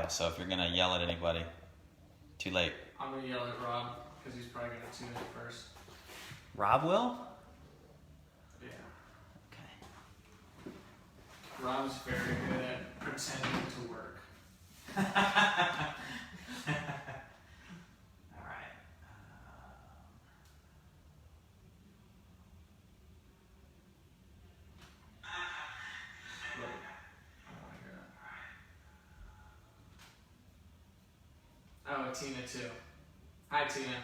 live, so if you're going to yell at anybody, too late. I'm going to yell at Rob because he's probably going to tune in first. Rob will? Yeah. Okay. Rob's very good at pretending to work. All right. Look, I don't want to hear that. Oh, Tina too. Hi, Tina.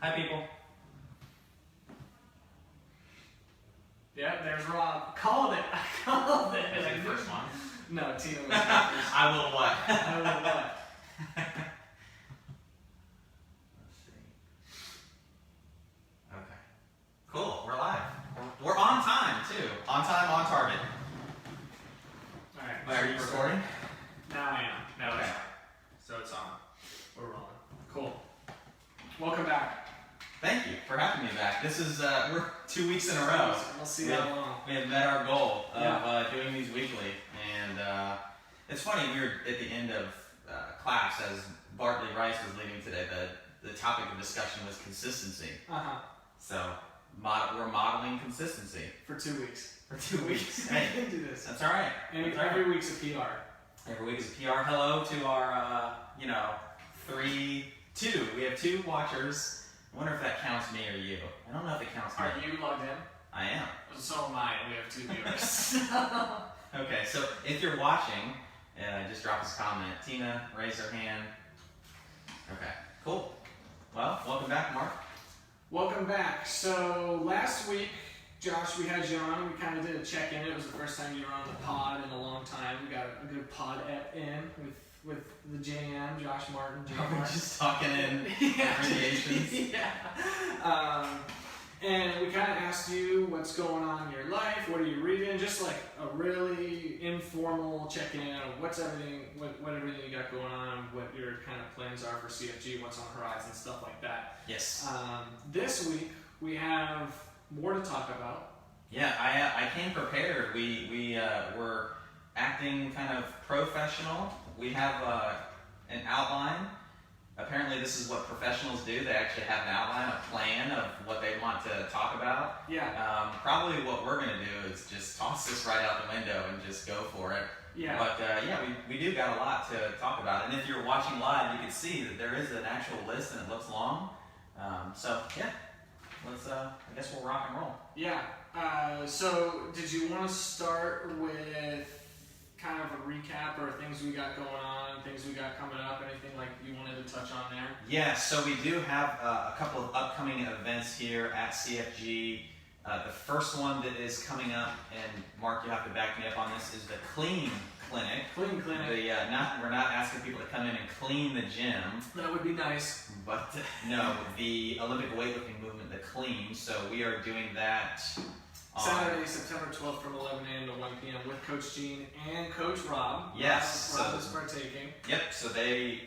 Hi, people. Yeah, there's Rob. Called it. I called it. Is it the first one? No, Tina was the first. I will what? I will what? Let's see. Okay. Cool. We're live. We're on time, too. On time, on target. All right. Wait, are you recording? Now I am. Now Okay. it's on. So it's on. We're rolling. Cool. Welcome back. Thank you for having me back. This is, we're 2 weeks in a row. We'll see how long. We have met our goal of doing these weekly. And it's funny, we were at the end of class as Bartley Rice was leading today. The topic of discussion was consistency. So we're modeling consistency. For 2 weeks. For 2 weeks. I Hey, can do this. that's all right. And That's all every right. week's a PR. Every week is a PR. Hello to our, two. We have 2 watchers. I wonder if that counts me or you. I don't know if it counts me. Are you logged in? I am. So am I, and we have 2 viewers. Okay, so if you're watching, just drop us a comment. Tina, raise her hand. Okay, cool. Well, welcome back, Mark. Welcome back. So last week, Josh, we had you on. We kind of did a check-in. It was the first time you were on the pod in a long time. We got a good pod in with the JM, Josh Martin. We're just talking in abbreviations. Yeah. And we kind of asked you what's going on in your life, what are you reading, just like a really informal check-in of what's everything, what everything you got going on, what your kind of plans are for CFG, what's on the horizon, stuff like that. Yes. This week we have more to talk about. Yeah, I came prepared. We're acting kind of professional. We have an outline. Apparently this is what professionals do. They actually have an outline, a plan of what they want to talk about. Yeah. Probably what we're going to do is just toss this right out the window and just go for it. Yeah. But we do got a lot to talk about. And if you're watching live, you can see that there is an actual list and it looks long. Let's, I guess we'll rock and roll. Yeah. So did you want to start with kind of a recap or things we got going on, things we got coming up, anything like you wanted to touch on there? Yeah, so we do have a couple of upcoming events here at CFG. The first one that is coming up, and Mark, you have to back me up on this, is the Clean Clinic. Clean Clinic. We're not asking people to come in and clean the gym. That would be nice. But no, the Olympic weightlifting movement, the Clean. So we are doing that on Saturday, September 12th from 11 a.m. to 1 p.m. with Coach Gene and Coach Rob. Yes. Rob is partaking. Yep, so they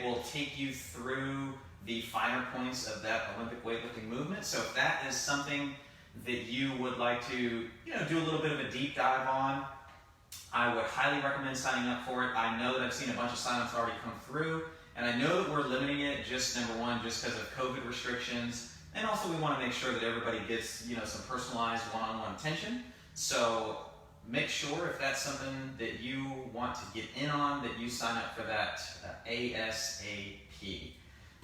will take you through the finer points of that Olympic weightlifting movement. So if that is something that you would like to do a little bit of a deep dive on, I would highly recommend signing up for it. I know that I've seen a bunch of signups already come through, and I know that we're limiting it just, number one, just because of COVID restrictions. And also we want to make sure that everybody gets, some personalized one-on-one attention. So make sure if that's something that you want to get in on, that you sign up for that ASAP.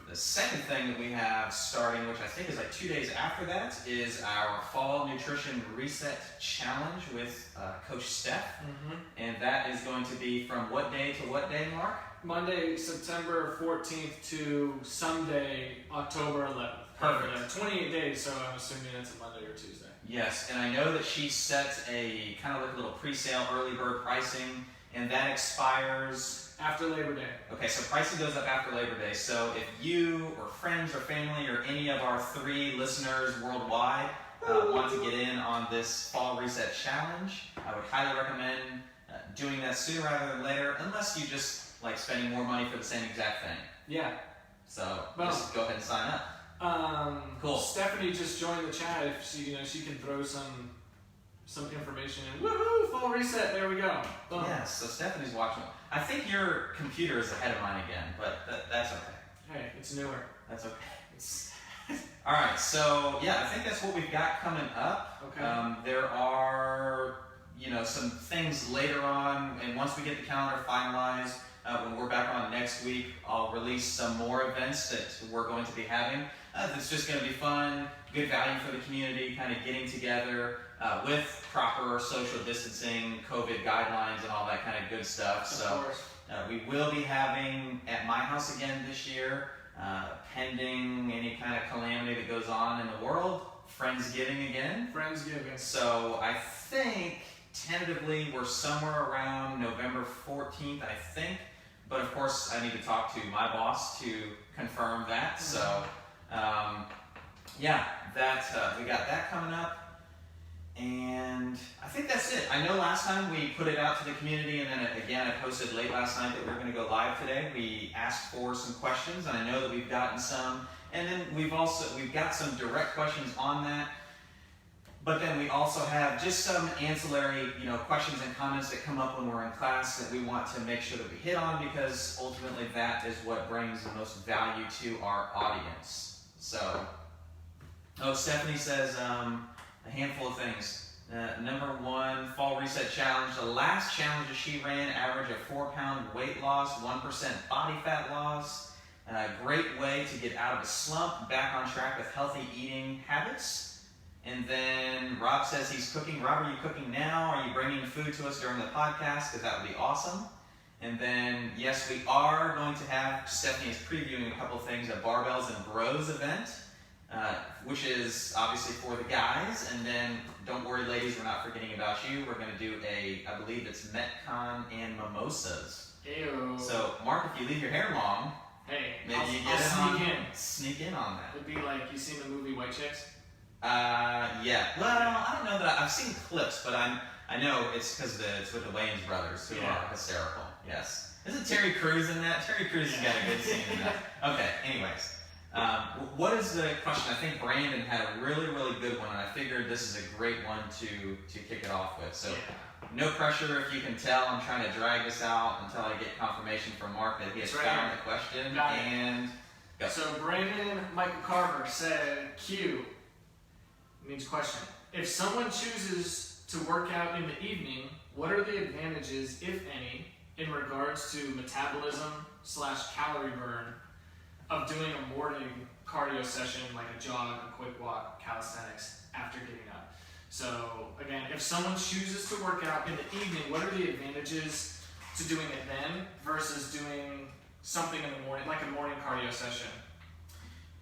The second thing that we have starting, which I think is like 2 days after that, is our Fall Nutrition Reset Challenge with Coach Steph. Mm-hmm. And that is going to be from what day to what day, Mark? Monday, September 14th to Sunday, October 11th. Perfect. 28 days, so I'm assuming it's a Monday or Tuesday. Yes, and I know that she set a kind of like a little pre-sale early bird pricing, and that expires after Labor Day. Okay, so pricing goes up after Labor Day. So if you or friends or family or any of our 3 listeners worldwide want to get in on this Fall Reset Challenge, I would highly recommend doing that sooner rather than later, unless you just like spending more money for the same exact thing. Yeah. So just go ahead and sign up. Cool. Cool. Stephanie just joined the chat. If she can throw some some information and woohoo, fall reset, there we go. Boom. Yes, so Stephanie's watching. I think your computer is ahead of mine again, but that's okay. Hey, it's newer. That's okay. All right, so yeah, I think that's what we've got coming up. Okay. There are, some things later on, and once we get the calendar finalized, when we're back on next week, I'll release some more events that we're going to be having. It's just going to be fun, good value for the community, kind of getting together with proper social distancing, COVID guidelines, and all that kind of good stuff. So we will be having at my house again this year, pending any kind of calamity that goes on in the world. Friendsgiving again. Friendsgiving. So I think tentatively we're somewhere around November 14th, I think. But of course, I need to talk to my boss to confirm that. So, we got that coming up. And I think that's it. I know last time we put it out to the community, and then again I posted late last night that we we're going to go live today. We asked for some questions, and I know that we've gotten some. And then we've got some direct questions on that. But then we also have just some ancillary, questions and comments that come up when we're in class that we want to make sure that we hit on, because ultimately that is what brings the most value to our audience. So, Stephanie says a handful of things. Number 1, fall reset challenge. The last challenge that she ran, average of 4-pound weight loss, 1% body fat loss. Great way to get out of a slump, back on track with healthy eating habits. And then Rob says he's cooking. Rob, are you cooking now? Are you bringing food to us during the podcast? Because that would be awesome. And then, yes, we are going to have, Stephanie is previewing a couple things, a Barbells and Bros event, which is obviously for the guys. And then, don't worry, ladies, we're not forgetting about you. We're going to do I believe it's Metcon and mimosas. Ew. So, Mark, if you leave your hair long, hey, maybe you get sneak in on that. It'd be like, you seen the movie White Chicks? Yeah. Well, I don't know that I've seen clips, but I know it's because it's with the Wayans brothers who are hysterical. Yes. Isn't Terry Crews in that? Terry Crews has got a good scene in that. Okay. Anyways, what is the question? I think Brandon had a really, really good one, and I figured this is a great one to kick it off with. So, no pressure if you can tell. I'm trying to drag this out until I get confirmation from Mark that he has found the question. And go. So Brandon Michael Carver said, Q. Means question. If someone chooses to work out in the evening, what are the advantages, if any, in regards to metabolism/calorie burn of doing a morning cardio session like a jog, a quick walk, calisthenics after getting up? So again, if someone chooses to work out in the evening, what are the advantages to doing it then versus doing something in the morning, like a morning cardio session?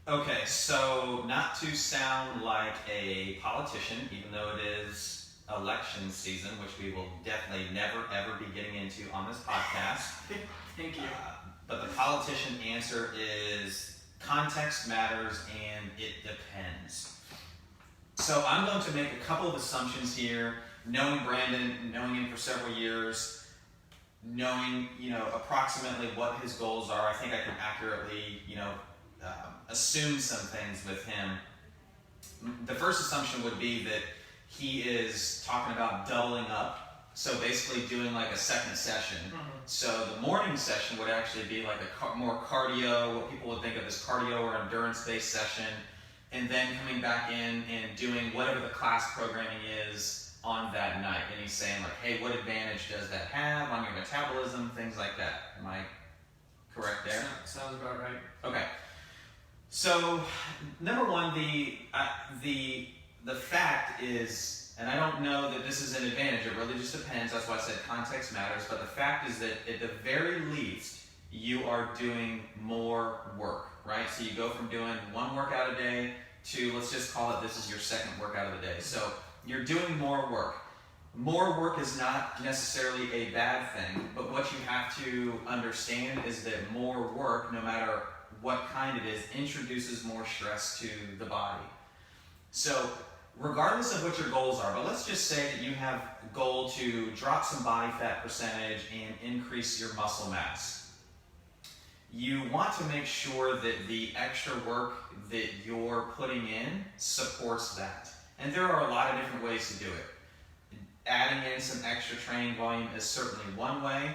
Okay, so not to sound like a politician, even though it is election season, which we will definitely never ever be getting into on this podcast. Thank you. But the politician answer is context matters and it depends. So I'm going to make a couple of assumptions here, knowing Brandon, knowing him for several years, knowing approximately what his goals are. I think I can accurately assume some things with him. The first assumption would be that he is talking about doubling up, so basically doing like a second session. So the morning session would actually be like a more cardio, what people would think of as cardio or endurance-based session, and then coming back in and doing whatever the class programming is on that night. And he's saying like, hey, what advantage does that have on your metabolism, things like that. Am I correct there? Sounds about right. Okay. So, number one, the fact is, and I don't know that this is an advantage, it really just depends, that's why I said context matters, but the fact is that at the very least, you are doing more work, right? So you go from doing one workout a day to, let's just call it, this is your second workout of the day. So you're doing more work. More work is not necessarily a bad thing, but what you have to understand is that more work, no matter what kind it is, introduces more stress to the body. So regardless of what your goals are, but let's just say that you have a goal to drop some body fat percentage and increase your muscle mass. You want to make sure that the extra work that you're putting in supports that. And there are a lot of different ways to do it. adding in some extra training volume is certainly one way.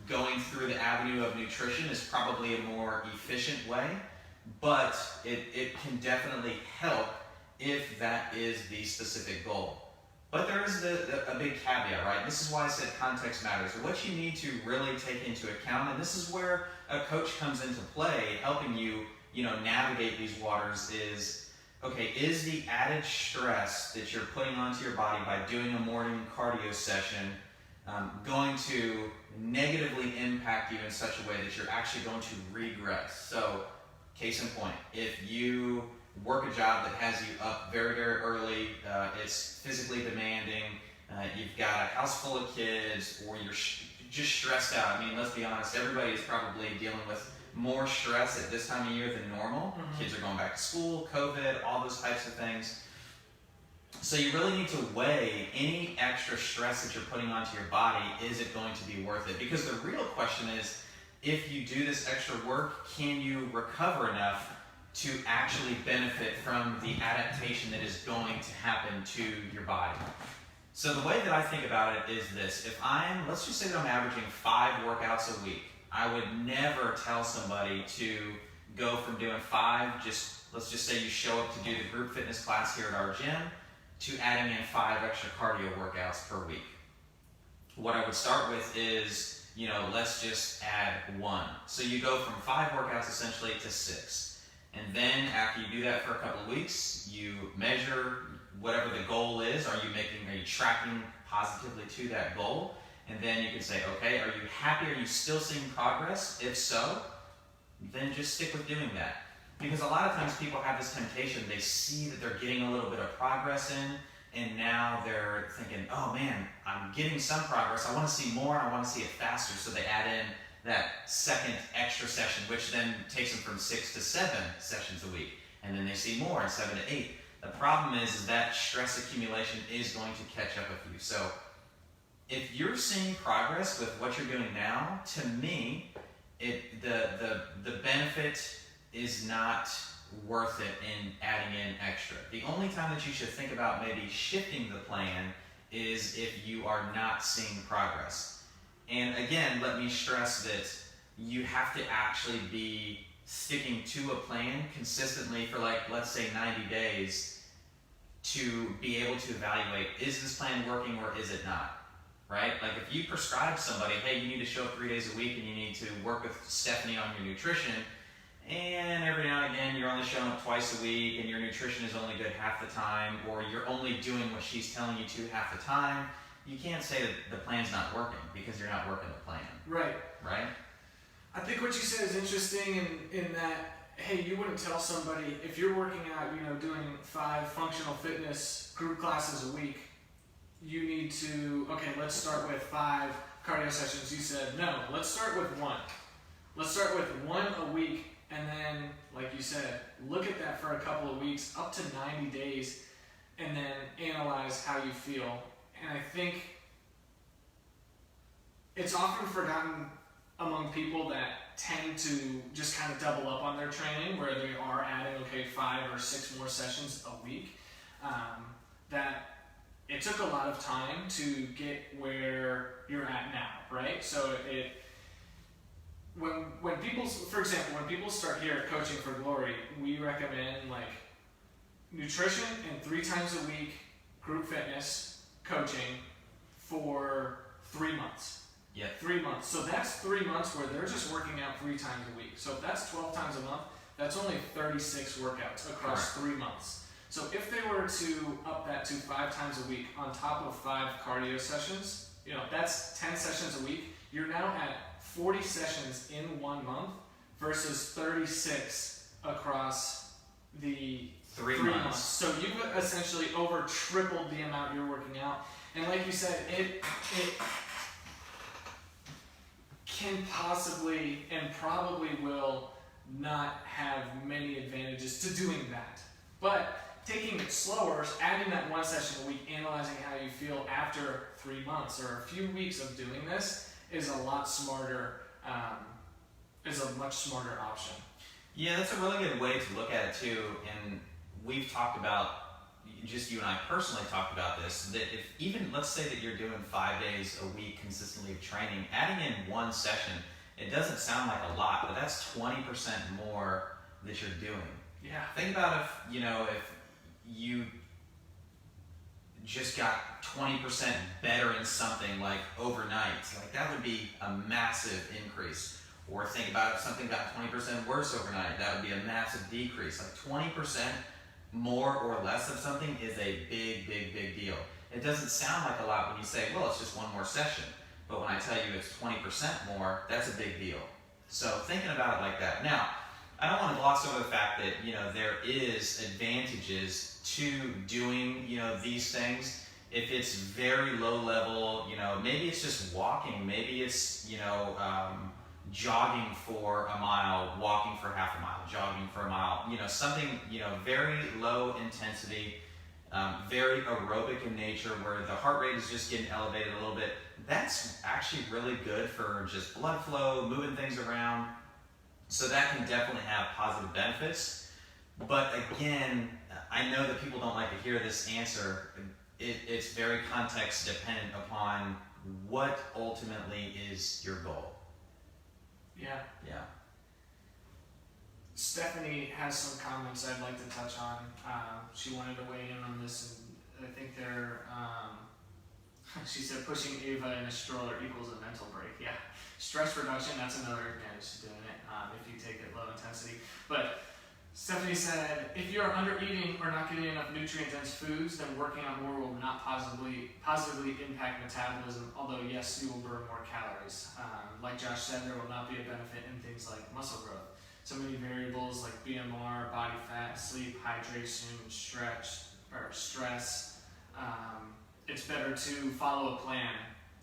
Going through the avenue of nutrition is probably a more efficient way, but it can definitely help if that is the specific goal. But there is a big caveat, right? This is why I said context matters. What you need to really take into account, and this is where a coach comes into play, helping you, navigate these waters, is, okay, is the added stress that you're putting onto your body by doing a morning cardio session going to negatively impact you in such a way that you're actually going to regress? So, case in point, if you work a job that has you up very, very early, it's physically demanding, you've got a house full of kids, or you're just stressed out. I mean, let's be honest, everybody is probably dealing with more stress at this time of year than normal. Mm-hmm. Kids are going back to school, COVID, all those types of things. So you really need to weigh any extra stress that you're putting onto your body. Is it going to be worth it? Because the real question is, if you do this extra work, can you recover enough to actually benefit from the adaptation that is going to happen to your body? So the way that I think about it is this. Let's just say that I'm averaging 5 workouts a week. I would never tell somebody to go from doing 5, let's just say you show up to do the group fitness class here at our gym, to adding in 5 extra cardio workouts per week. What I would start with is, let's just add 1. So you go from 5 workouts essentially to 6. And then after you do that for a couple of weeks, you measure whatever the goal is. Are you tracking positively to that goal? And then you can say, okay, are you happy? Are you still seeing progress? If so, then just stick with doing that. Because a lot of times people have this temptation, they see that they're getting a little bit of progress in, and now they're thinking, oh man, I'm getting some progress, I want to see more, I want to see it faster, so they add in that second extra session, which then takes them from 6 to 7 sessions a week, and then they see more, 7 to 8. The problem is that stress accumulation is going to catch up with you. So if you're seeing progress with what you're doing now, to me, the benefit is not worth it in adding in extra. The only time that you should think about maybe shifting the plan is if you are not seeing progress. And again, let me stress that you have to actually be sticking to a plan consistently for, let's say 90 days to be able to evaluate, is this plan working or is it not? Right? Like if you prescribe somebody, hey, you need to show up 3 days a week and you need to work with Stephanie on your nutrition, and every now and again you're only showing up twice a week and your nutrition is only good half the time, or you're only doing what she's telling you to half the time, you can't say that the plan's not working because you're not working the plan. Right. Right? I think what you said is interesting in that, hey, you wouldn't tell somebody, if you're working out, doing 5 functional fitness group classes a week, you need to, okay, let's start with 5 cardio sessions. You said, no, let's start with 1. Let's start with 1 a week, and then, like you said, look at that for a couple of weeks, up to 90 days, and then analyze how you feel. And I think it's often forgotten among people that tend to just kind of double up on their training, where they are adding, 5 or 6 more sessions a week, that it took a lot of time to get where you're at now, right? So when people, for example, when people start here at Coaching for Glory, we recommend nutrition and 3 times a week group fitness coaching for 3 months. Yeah. 3 months. So that's 3 months where they're just working out 3 times a week. So if that's 12 times a month, that's only 36 workouts across 3 months. So if they were to up that to 5 times a week on top of 5 cardio sessions, that's 10 sessions a week. You're now at 40 sessions in 1 month versus 36 across the 3 months. So you've essentially over tripled the amount you're working out. And like you said, it can possibly and probably will not have many advantages to doing that. But taking it slower, adding that 1 session a week, analyzing how you feel after 3 months or a few weeks of doing this is a lot smarter, is a much smarter option. Yeah, that's a really good way to look at it too. And we've talked about just you and I personally talked about this, that if even, let's say that you're doing 5 days a week consistently of training, adding in one session, it doesn't sound like a lot, but that's 20% more that you're doing. Yeah. Think about if you just got 20% better in something like overnight, like that would be a massive increase. Or think about if something got 20% worse overnight, that would be a massive decrease. Like 20% more or less of something is a big, big, big deal. It doesn't sound like a lot when you say, well, it's just one more session. But when I tell you it's 20% more, that's a big deal. So thinking about it like that. Now, I don't want to gloss over the fact that, there is advantages to doing, these things. If it's very low level, maybe it's just walking, maybe it's, jogging for a mile, walking for half a mile, jogging for a mile, something, very low intensity, very aerobic in nature where the heart rate is just getting elevated a little bit. That's actually really good for just blood flow, moving things around. So that can definitely have positive benefits. But again, I know that people don't like to hear this answer. It's very context dependent upon what ultimately is your goal. Yeah. Stephanie has some comments I'd like to touch on. She wanted to weigh in on this, and I think she said pushing Ava in a stroller equals a mental break. Yeah. Stress reduction, that's another advantage to doing it if you take it low intensity. But Stephanie said, if you're under eating or not getting enough nutrient-dense foods, then working out more will not positively impact metabolism, although yes, you will burn more calories. Like Josh said, there will not be a benefit in things like muscle growth. So many variables like BMR, body fat, sleep, hydration, stress. It's better to follow a plan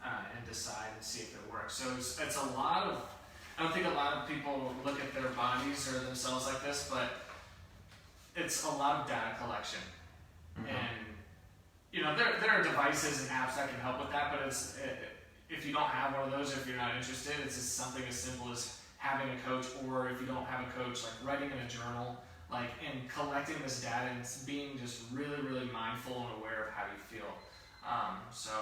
and decide and see if it works. So it's a lot of, I don't think a lot of people look at their bodies or themselves like this, but it's a lot of data collection. Mm-hmm. And, there are devices and apps that can help with that, but if you don't have one of those, or if you're not interested, it's just something as simple as having a coach, or if you don't have a coach, like writing in a journal, and collecting this data and being just really, really mindful and aware of how you feel. So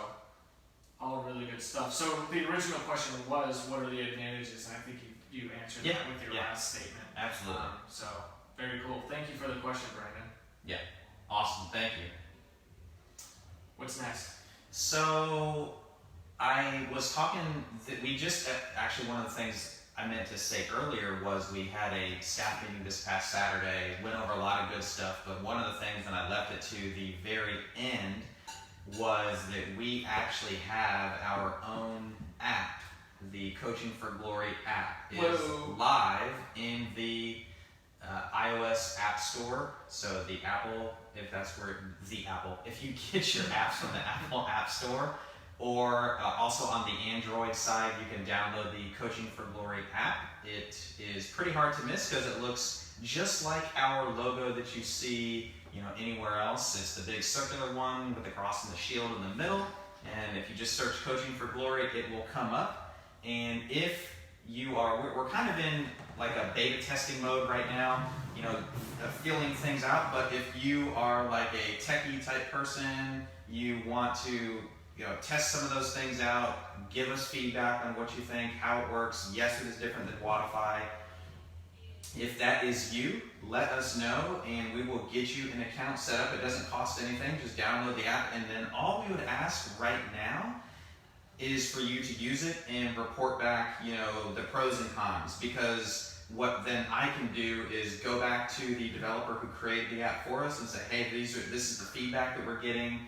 all really good stuff. So the original question was, what are the advantages? And I think you answered that with your last statement. Absolutely. So very cool. Thank you for the question, Brandon. Yeah. Awesome. Thank you. What's next? So I was talking, actually one of the things I meant to say earlier was we had a staff meeting this past Saturday, went over a lot of good stuff, but one of the things, and I left it to the very end, was that we actually have our own app. The Coaching for Glory app is live in the iOS App Store. So the Apple, if you get your apps from the Apple App Store, or also on the Android side, you can download the Coaching for Glory app. It is pretty hard to miss because it looks just like our logo that you see anywhere else. It's the big circular one with the cross and the shield in the middle. And if you just search Coaching for Glory, it will come up. And if you are, we're kind of in like a beta testing mode right now, feeling things out. But if you are like a techie type person, you want to test some of those things out, give us feedback on what you think, how it works. Yes, it is different than Wodify. If that is you, let us know and we will get you an account set up. It doesn't cost anything, just download the app, and then all we would ask right now is for you to use it and report back, the pros and cons, because what then I can do is go back to the developer who created the app for us and say, hey, this is the feedback that we're getting,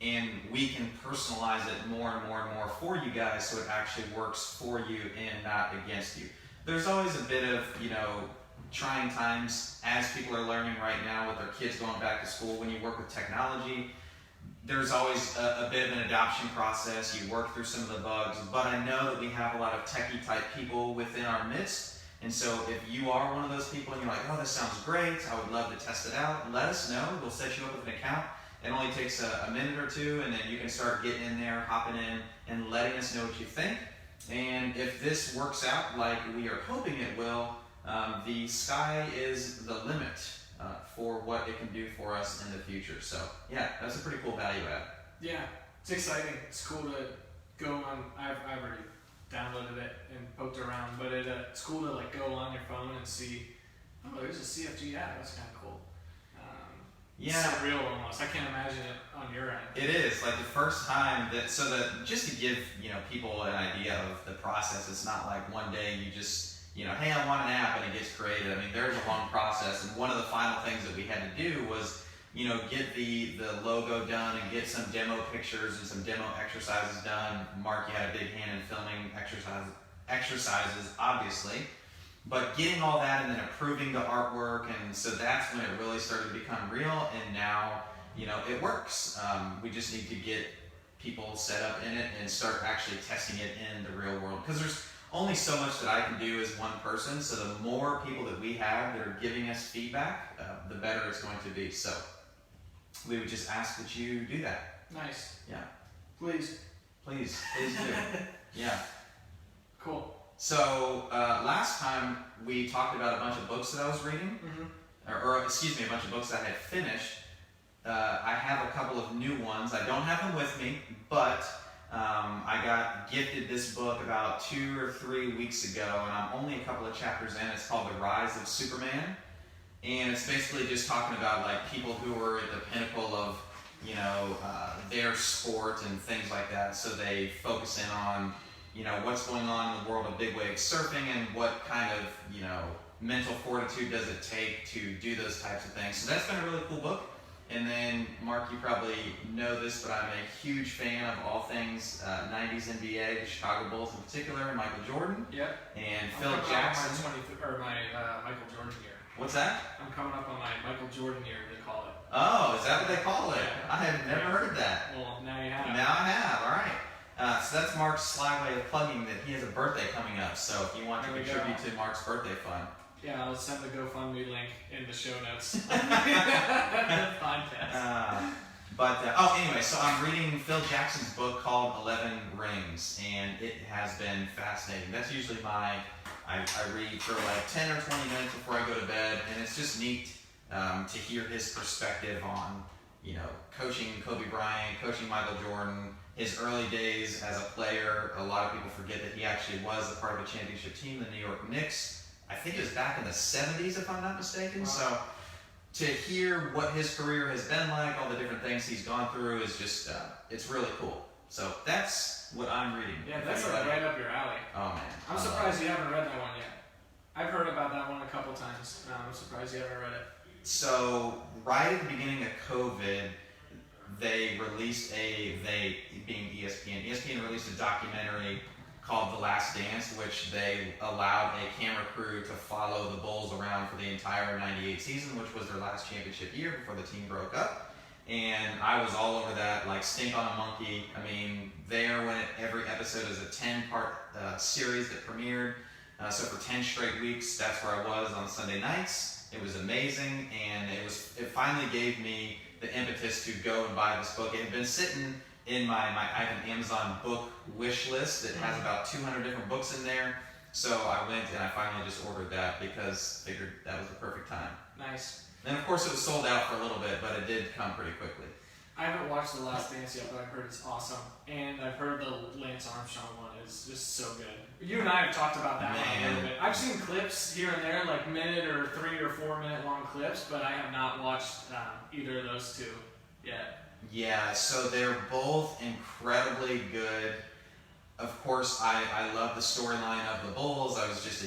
and we can personalize it more and more and more for you guys so it actually works for you and not against you. There's always a bit of, trying times as people are learning right now with their kids going back to school. When you work with technology, there's always a bit of an adoption process. You work through some of the bugs, but I know that we have a lot of techie type people within our midst. And so if you are one of those people and you're like, oh, this sounds great, I would love to test it out, let us know. We'll set you up with an account. It only takes a minute or two, and then you can start getting in there, hopping in, and letting us know what you think. And if this works out like we are hoping it will, the sky is the limit. for what it can do for us in the future. So yeah, that's a pretty cool value add. Yeah, it's exciting. It's cool to go on. I've already downloaded it and poked around, but it's cool to like go on your phone and see, oh, there's a CFG app. That's kind of cool. Yeah, it's surreal almost. I can't imagine it on your end. It is like the first time that, so that just to give people an idea of the process, it's not like one day you just hey, I want an app and it gets created. I mean, there's a long process, and one of the final things that we had to do was get the logo done and get some demo pictures and some demo exercises done. Marc, you had a big hand in filming exercises, obviously. But getting all that and then approving the artwork, and so that's when it really started to become real, and now, it works. We just need to get people set up in it and start actually testing it in the real world. Because there's only so much that I can do as one person, so the more people that we have that are giving us feedback, the better it's going to be. So we would just ask that you do that. Nice. Yeah. Please do. Yeah. Cool. So last time we talked about a bunch of books that I was reading, or excuse me, a bunch of books that I had finished. I have a couple of new ones. I don't have them with me, but I got gifted this book about 2 or 3 weeks ago, and I'm only a couple of chapters in. It's called The Rise of Superman, and it's basically just talking about like people who were at the pinnacle of their sport and things like that. So they focus in on what's going on in the world of big wave surfing and what kind of mental fortitude does it take to do those types of things. So that's been a really cool book. And then, Marc, you probably know this, but I'm a huge fan of all things 90s NBA, the Chicago Bulls in particular, Michael Jordan. Yep. And Phil Jackson. My Michael Jordan year. What's that? I'm coming up on my Michael Jordan year, they call it. Oh, is that what they call it? Yeah. I have never heard of that. Well, now you have. Now I have, all right. So that's Marc's sly way of plugging that he has a birthday coming up. So if you want to contribute to Marc's birthday fund. Yeah, I'll send the GoFundMe link in the show notes. Podcast. Anyway, so I'm reading Phil Jackson's book called 11 Rings, and it has been fascinating. That's usually I read for like 10 or 20 minutes before I go to bed, and it's just neat to hear his perspective on, coaching Kobe Bryant, coaching Michael Jordan, his early days as a player. A lot of people forget that he actually was a part of a championship team, the New York Knicks. I think it was back in the 70s, if I'm not mistaken. Wow. So to hear what his career has been like, all the different things he's gone through, is just, it's really cool. So that's what I'm reading. Yeah, that's right up your alley. Oh, man. I'm surprised you haven't read that one yet. I've heard about that one a couple times. I'm surprised you haven't read it. So right at the beginning of COVID, they released being ESPN released a documentary called The Last Dance, which they allowed a camera crew to follow the Bulls around for the entire 98 season, which was their last championship year before the team broke up. And I was all over that, like stink on a monkey. I mean, every episode is a 10-part series that premiered. So for 10 straight weeks, that's where I was on Sunday nights. It was amazing, and it finally gave me the impetus to go and buy this book. It had been sitting in I have an Amazon book wish list that has about 200 different books in there. So I went and I finally just ordered that because I figured that was the perfect time. Nice. And of course it was sold out for a little bit, but it did come pretty quickly. I haven't watched The Last Dance yet, but I've heard it's awesome. And I've heard the Lance Armstrong one is just so good. You and I have talked about that one a little bit. I've seen clips here and there, like minute or 3 or 4 minute long clips, but I have not watched either of those two yet. Yeah, so they're both incredibly good. Of course, I love the storyline of the Bulls. I was just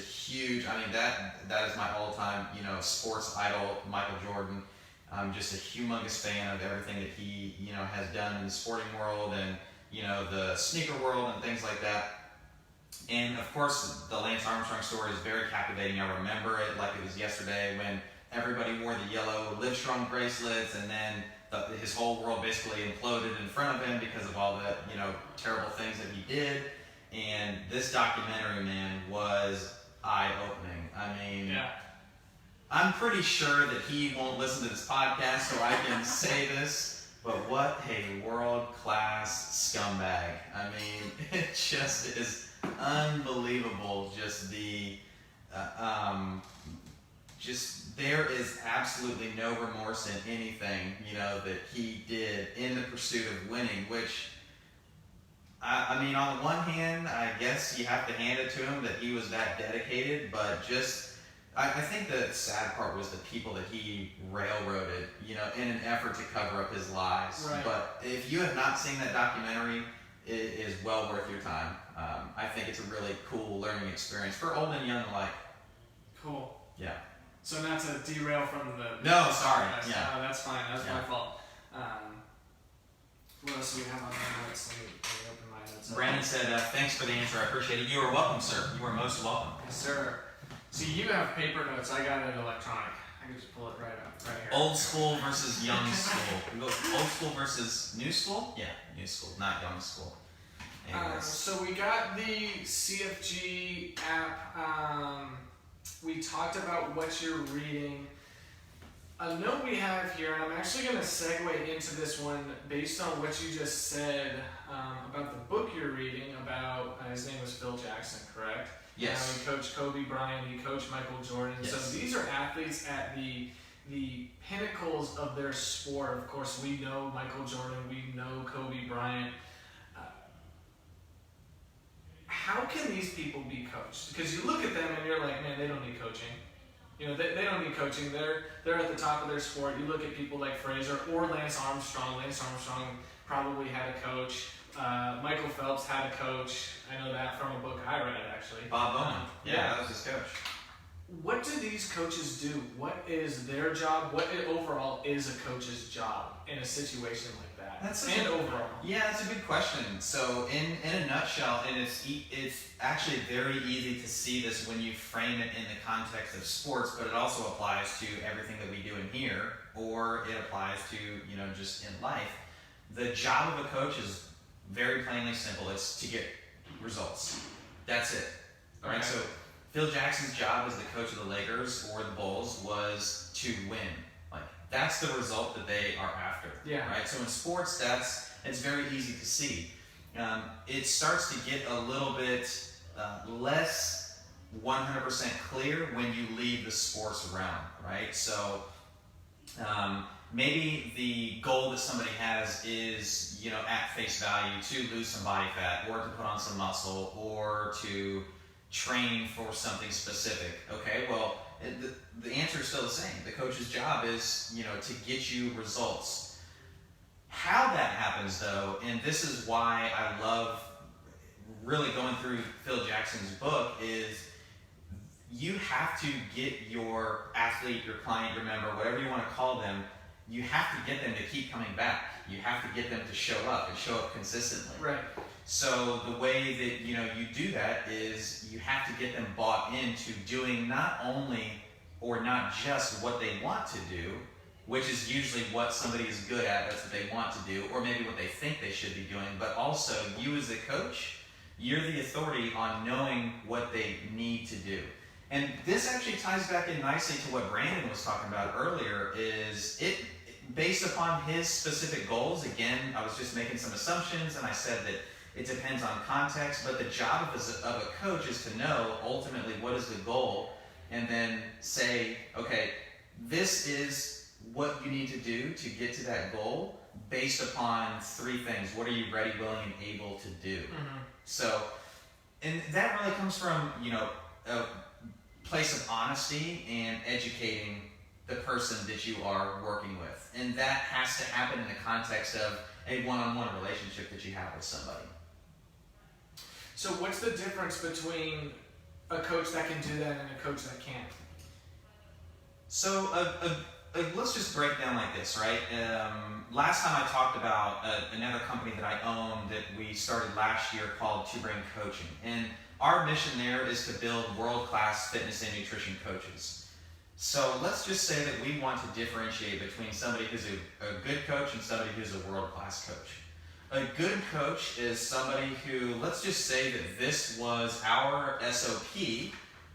that is my all-time, sports idol, Michael Jordan. I'm just a humongous fan of everything that he, has done in the sporting world and, the sneaker world and things like that. And of course, the Lance Armstrong story is very captivating. I remember it like it was yesterday when everybody wore the yellow Livestrong bracelets, and then his whole world basically imploded in front of him because of all the, terrible things that he did. And this documentary, man, was eye-opening. I mean, yeah. I'm pretty sure that he won't listen to this podcast, so I can say this, but what a world-class scumbag. I mean, it just is unbelievable, just the just there is absolutely no remorse in anything, that he did in the pursuit of winning, which, I mean, on the one hand, I guess you have to hand it to him that he was that dedicated, but I think the sad part was the people that he railroaded, in an effort to cover up his lies. Right. But if you have not seen that documentary, it is well worth your time. I think it's a really cool learning experience for old and young alike. Cool. Yeah. So not to derail from the... No, sorry. podcast. Yeah. No, that's fine. That's my fault. What else do we have on my notes? Let me open my notes up. Brandon said, thanks for the answer. I appreciate it. You are welcome, sir. You are most welcome. Yes, sir. So you have paper notes. I got it electronic. I can just pull it right here. Old school versus young school. We go old school versus new school? Yeah, new school, not young school. So we got the CFG app. We talked about what you're reading. A note we have here, and I'm actually going to segue into this one based on what you just said about the book you're reading about, his name was Phil Jackson, correct? Yes. He coached Kobe Bryant, he coached Michael Jordan. Yes. So these are athletes at the pinnacles of their sport. Of course, we know Michael Jordan, we know Kobe Bryant. How can these people be coached? Because you look at them and you're like, man, they don't need coaching. They don't need coaching. They're at the top of their sport. You look at people like Fraser or Lance Armstrong. Lance Armstrong probably had a coach. Michael Phelps had a coach. I know that from a book I read, actually. Bob Bowman. Yeah, that was his coach. What do these coaches do? What is their job? What overall is a coach's job in a situation like that? Overall. Yeah, that's a good question. So in a nutshell, and it's actually very easy to see this when you frame it in the context of sports, but it also applies to everything that we do in here, or it applies to, just in life. The job of a coach is very plainly simple. It's to get results. That's it. All right. Okay. So Phil Jackson's job as the coach of the Lakers or the Bulls was to win. That's the result that they are after. Yeah. Right. So in sports, it's very easy to see. It starts to get a little bit less 100% clear when you leave the sports realm. Right. So maybe the goal that somebody has is, at face value to lose some body fat, or to put on some muscle, or to train for something specific. Okay. Well, the answer is still the same. The coach's job is, to get you results. How that happens, though, and this is why I love really going through Phil Jackson's book, is you have to get your athlete, your client, your member, whatever you want to call them, you have to get them to keep coming back. You have to get them to show up and show up consistently. Right. So the way that you do that is you have to get them bought into doing not only or not just what they want to do, which is usually what somebody is good at, that's what they want to do, or maybe what they think they should be doing, but also you as the coach, you're the authority on knowing what they need to do. And this actually ties back in nicely to what Brandon was talking about earlier, is it based upon his specific goals. Again, I was just making some assumptions, and I said that it depends on context, but the job of a coach is to know ultimately what is the goal, and then say, okay, this is what you need to do to get to that goal based upon three things. What are you ready, willing, and able to do? Mm-hmm. So, and that really comes from, a place of honesty and educating the person that you are working with. And that has to happen in the context of a one-on-one relationship that you have with somebody. So what's the difference between a coach that can do that and a coach that can't? So let's just break down like this, right? Last time I talked about another company that I own that we started last year called To Bring Coaching. And our mission there is to build world-class fitness and nutrition coaches. So let's just say that we want to differentiate between somebody who's a good coach and somebody who's a world-class coach. A good coach is somebody who, let's just say that this was our SOP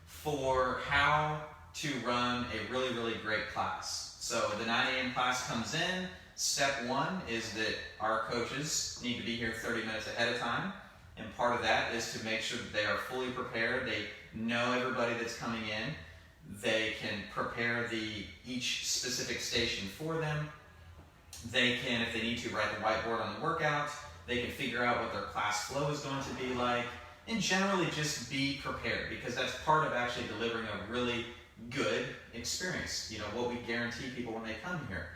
for how to run a really, really great class. So the 9 a.m. class comes in. Step one is that our coaches need to be here 30 minutes ahead of time. And part of that is to make sure that they are fully prepared. They know everybody that's coming in. They can prepare each specific station for them. They can, if they need to, write the whiteboard on the workout. They can figure out what their class flow is going to be like, and generally just be prepared, because that's part of actually delivering a really good experience. What we guarantee people when they come here.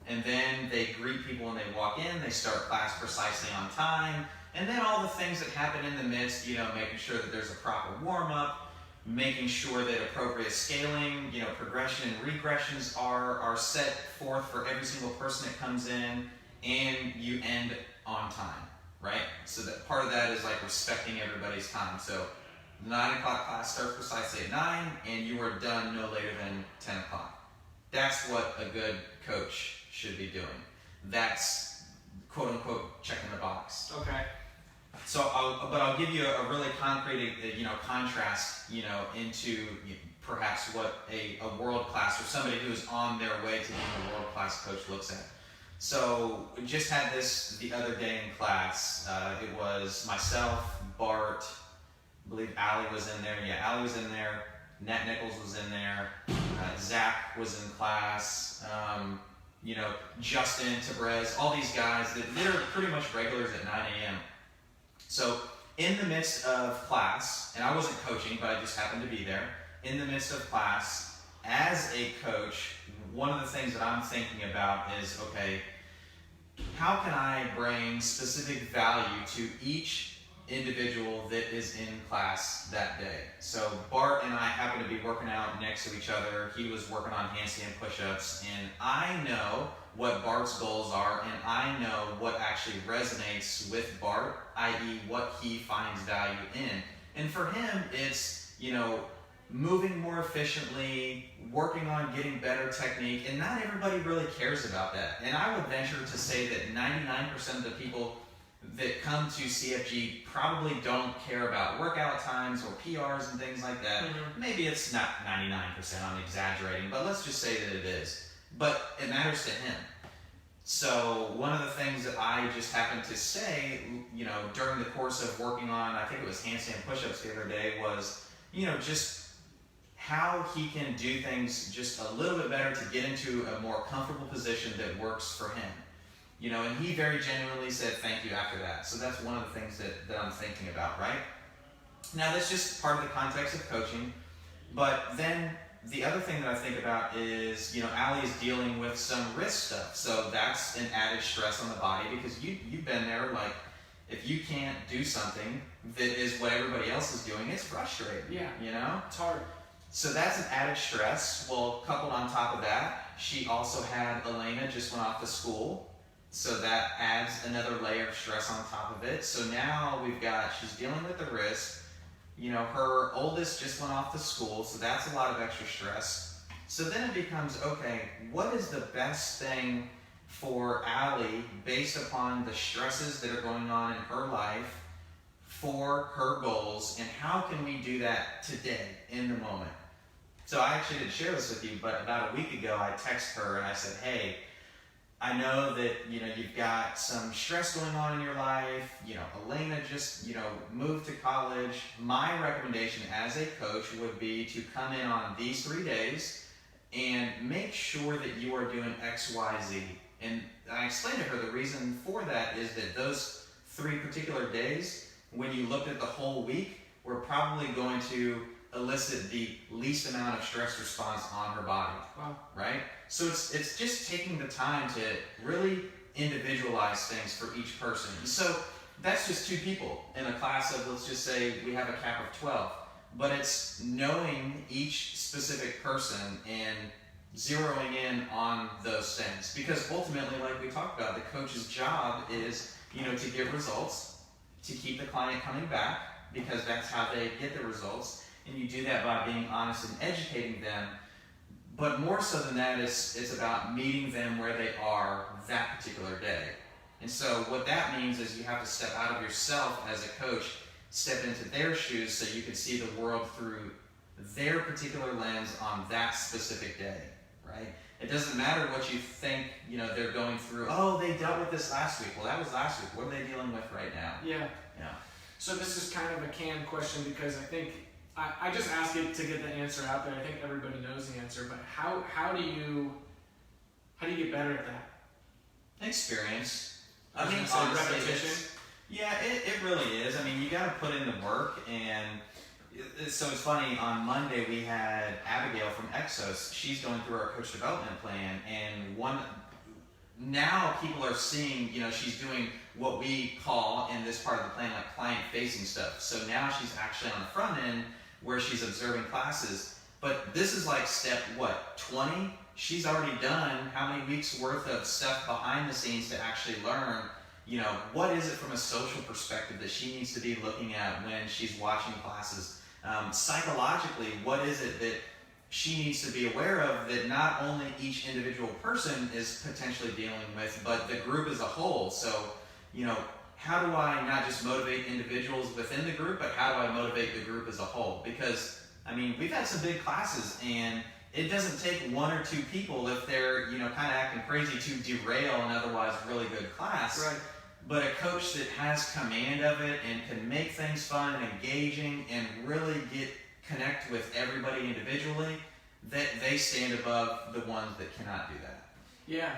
And then they greet people when they walk in, they start class precisely on time, and then all the things that happen in the midst, making sure that there's a proper warm-up, making sure that appropriate scaling, progression and regressions are set forth for every single person that comes in, and you end on time, right? So that part of that is like respecting everybody's time. So 9 o'clock class starts precisely at 9, and you are done no later than 10 o'clock. That's what a good coach should be doing. That's quote unquote checking the box. Okay. So I'll give you a really concrete contrast into perhaps what a world class or somebody who is on their way to being a world class coach looks at. So we just had this the other day in class. It was myself, Bart, I believe Allie was in there. Yeah, Allie was in there. Nat Nichols was in there. Zach was in class. Justin, Tabrez, all these guys that they're pretty much regulars at 9 a.m. So in the midst of class, and I wasn't coaching, but I just happened to be there, in the midst of class, as a coach, one of the things that I'm thinking about is, okay, how can I bring specific value to each individual that is in class that day? So Bart and I happen to be working out next to each other. He was working on handstand push-ups, and I know what Bart's goals are, and I know what actually resonates with Bart, i.e. what he finds value in. And for him, it's, moving more efficiently, working on getting better technique, and not everybody really cares about that. And I would venture to say that 99% of the people that come to CFG probably don't care about workout times or PRs and things like that. Mm-hmm. Maybe it's not 99%, I'm exaggerating, but let's just say that it is. But it matters to him. So one of the things that I just happened to say, during the course of working on, I think it was handstand push-ups the other day, was, just how he can do things just a little bit better to get into a more comfortable position that works for him. And he very genuinely said thank you after that. So that's one of the things that I'm thinking about, right? Now that's just part of the context of coaching. But then the other thing that I think about is, Allie is dealing with some risk stuff. So that's an added stress on the body, because you've been there, like, if you can't do something that is what everybody else is doing, it's frustrating. Yeah. It's hard. So that's an added stress. Well, coupled on top of that, she also had Elena just went off to school. So that adds another layer of stress on top of it. So now she's dealing with the risk. Her oldest just went off to school, so that's a lot of extra stress. So then it becomes, okay, what is the best thing for Allie based upon the stresses that are going on in her life for her goals, and how can we do that today in the moment? So I actually didn't share this with you, but about a week ago I texted her and I said, hey, I know that, you've got some stress going on in your life. Elena just, moved to college. My recommendation as a coach would be to come in on these 3 days and make sure that you are doing X, Y, Z. And I explained to her the reason for that is that those 3 particular days, when you looked at the whole week, were probably going to elicit the least amount of stress response on her body. Wow. Right? So it's just taking the time to really individualize things for each person. So that's just 2 people in a class of, let's just say we have a cap of 12. But it's knowing each specific person and zeroing in on those things. Because ultimately, like we talked about, the coach's job is, to get results, to keep the client coming back, because that's how they get the results. And you do that by being honest and educating them. But more so than that, it's about meeting them where they are that particular day. And so what that means is you have to step out of yourself as a coach, step into their shoes so you can see the world through their particular lens on that specific day, right? It doesn't matter what you think, they're going through. Oh, they dealt with this last week. Well, that was last week. What are they dealing with right now? Yeah. Yeah. So this is kind of a canned question, because I think I just ask it to get the answer out there. I think everybody knows the answer, but how do you get better at that? Experience. I mean, honestly, repetition. It really is. I mean, you got to put in the work, and so it's funny. On Monday we had Abigail from Exos. She's going through our coach development plan, and now people are seeing. She's doing what we call in this part of the plan like client-facing stuff. So now she's actually on the front end where she's observing classes. But this is like step 20? She's already done how many weeks worth of stuff behind the scenes to actually learn, what is it from a social perspective that she needs to be looking at when she's watching classes? Psychologically, what is it that she needs to be aware of that not only each individual person is potentially dealing with, but the group as a whole? So, how do I not just motivate individuals within the group, but how do I motivate the group as a whole? Because, we've had some big classes, and it doesn't take one or two people if they're, kind of acting crazy to derail an otherwise really good class. Right. But a coach that has command of it and can make things fun and engaging and really connect with everybody individually, that they stand above the ones that cannot do that. Yeah.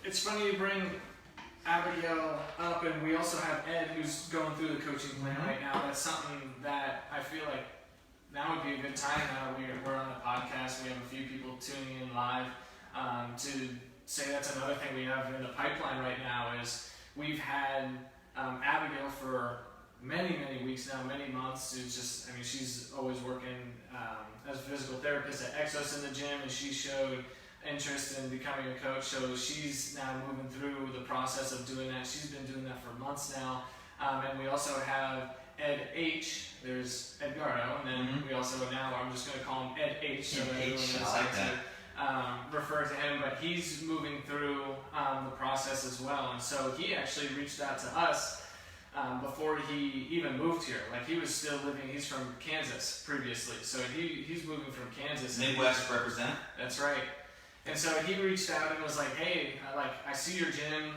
It's funny you bring Abigail up, and we also have Ed who's going through the coaching plan right now. That's something that I feel like now would be a good time. Now we're on a podcast. We have a few people tuning in live to say that's another thing we have in the pipeline right now is we've had Abigail for many weeks now, many months. It's just, she's always working as a physical therapist at Exos in the gym, and she showed interest in becoming a coach, so she's now moving through the process of doing that. She's been doing that for months now, and we also have Ed H. There's Edgardo, and then we also I'm just going to call him Ed H. So everyone knows to refer to him, but he's moving through the process as well. And so he actually reached out to us before he even moved here. Like he was still living. He's from Kansas previously, so he's moving from Kansas. Midwest represent. That's right. And so he reached out and was like, "Hey, I see your gym.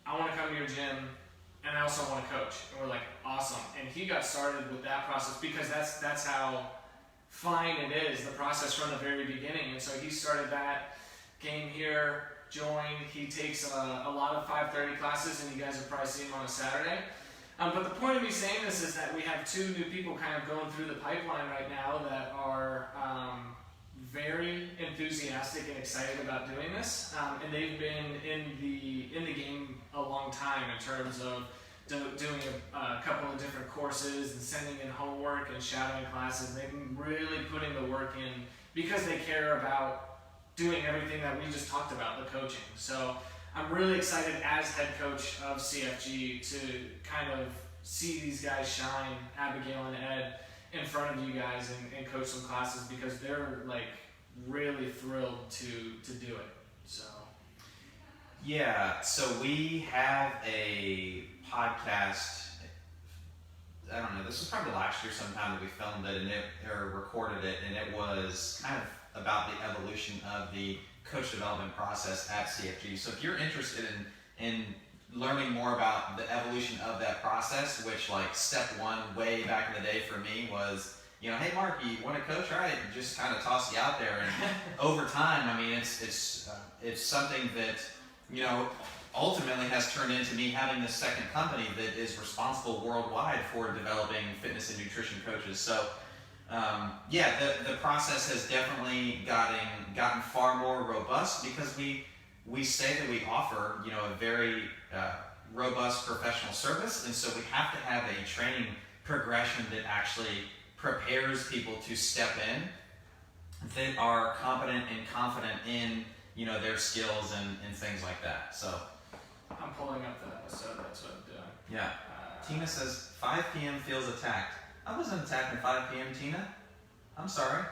I want to come to your gym, and I also want to coach." And we're like, "Awesome!" And he got started with that process because that's how fine it is, the process from the very beginning. And so he started that, came here, joined. He takes a lot of 5:30 classes, and you guys have probably seen him on a Saturday. But the point of me saying this is that we have two new people kind of going through the pipeline right now that are very enthusiastic and excited about doing this, and they've been in the game a long time in terms of doing a couple of different courses and sending in homework and shadowing classes. They've been really putting the work in because they care about doing everything that we just talked about, the coaching. So I'm really excited as head coach of CFG to kind of see these guys shine, Abigail and Ed, in front of you guys and coach some classes because they're really thrilled to do it. So yeah, so we have a podcast. I don't know, this was probably last year sometime that we filmed it or recorded it, and it was kind of about the evolution of the coach development process at CFG. So if you're interested in learning more about the evolution of that process, which step one way back in the day for me was, hey Marc, you want to coach? All right, just kind of toss you out there. And over time, it's something that, ultimately has turned into me having this second company that is responsible worldwide for developing fitness and nutrition coaches. So the process has definitely gotten far more robust because we say that we offer, a very robust professional service, and so we have to have a training progression that actually prepares people to step in that are competent and confident in, their skills and things like that. So I'm pulling up the episode. That's what I'm doing. Yeah. Tina says 5 p.m. feels attacked. I wasn't attacked at 5 p.m. Tina. I'm sorry.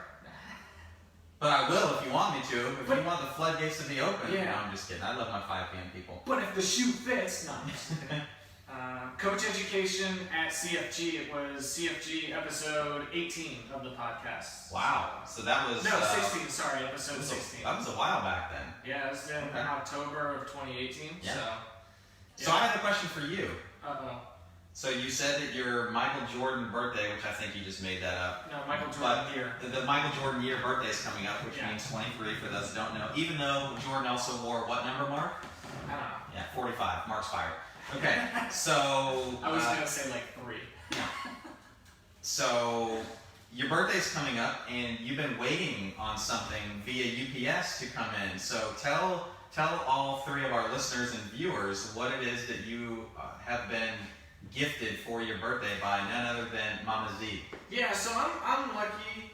But I will if you want me to. If you want the floodgates to be open. Yeah. No, I'm just kidding. I love my 5 p.m. people. But if the shoe fits, no. I'm just kidding. Coach Education at CFG. It was CFG episode 18 of the podcast. Wow. So that was... No, 16. Sorry, episode 16. That was a while back then. Yeah, it was in October of 2018. Yeah. So I have a question for you. Uh-oh. So you said that your Michael Jordan birthday, which I think you just made that up. No, Michael Jordan year. The Michael Jordan year birthday is coming up, which means 23 for those who don't know. Even though Jordan also wore what number, Mark? I don't know. Yeah, 45. Mark's fired. Okay, so... I was going to say like 3. So your birthday's coming up, and you've been waiting on something via UPS to come in. So tell all 3 of our listeners and viewers what it is that you have been gifted for your birthday by none other than Mama Z. Yeah, so I'm lucky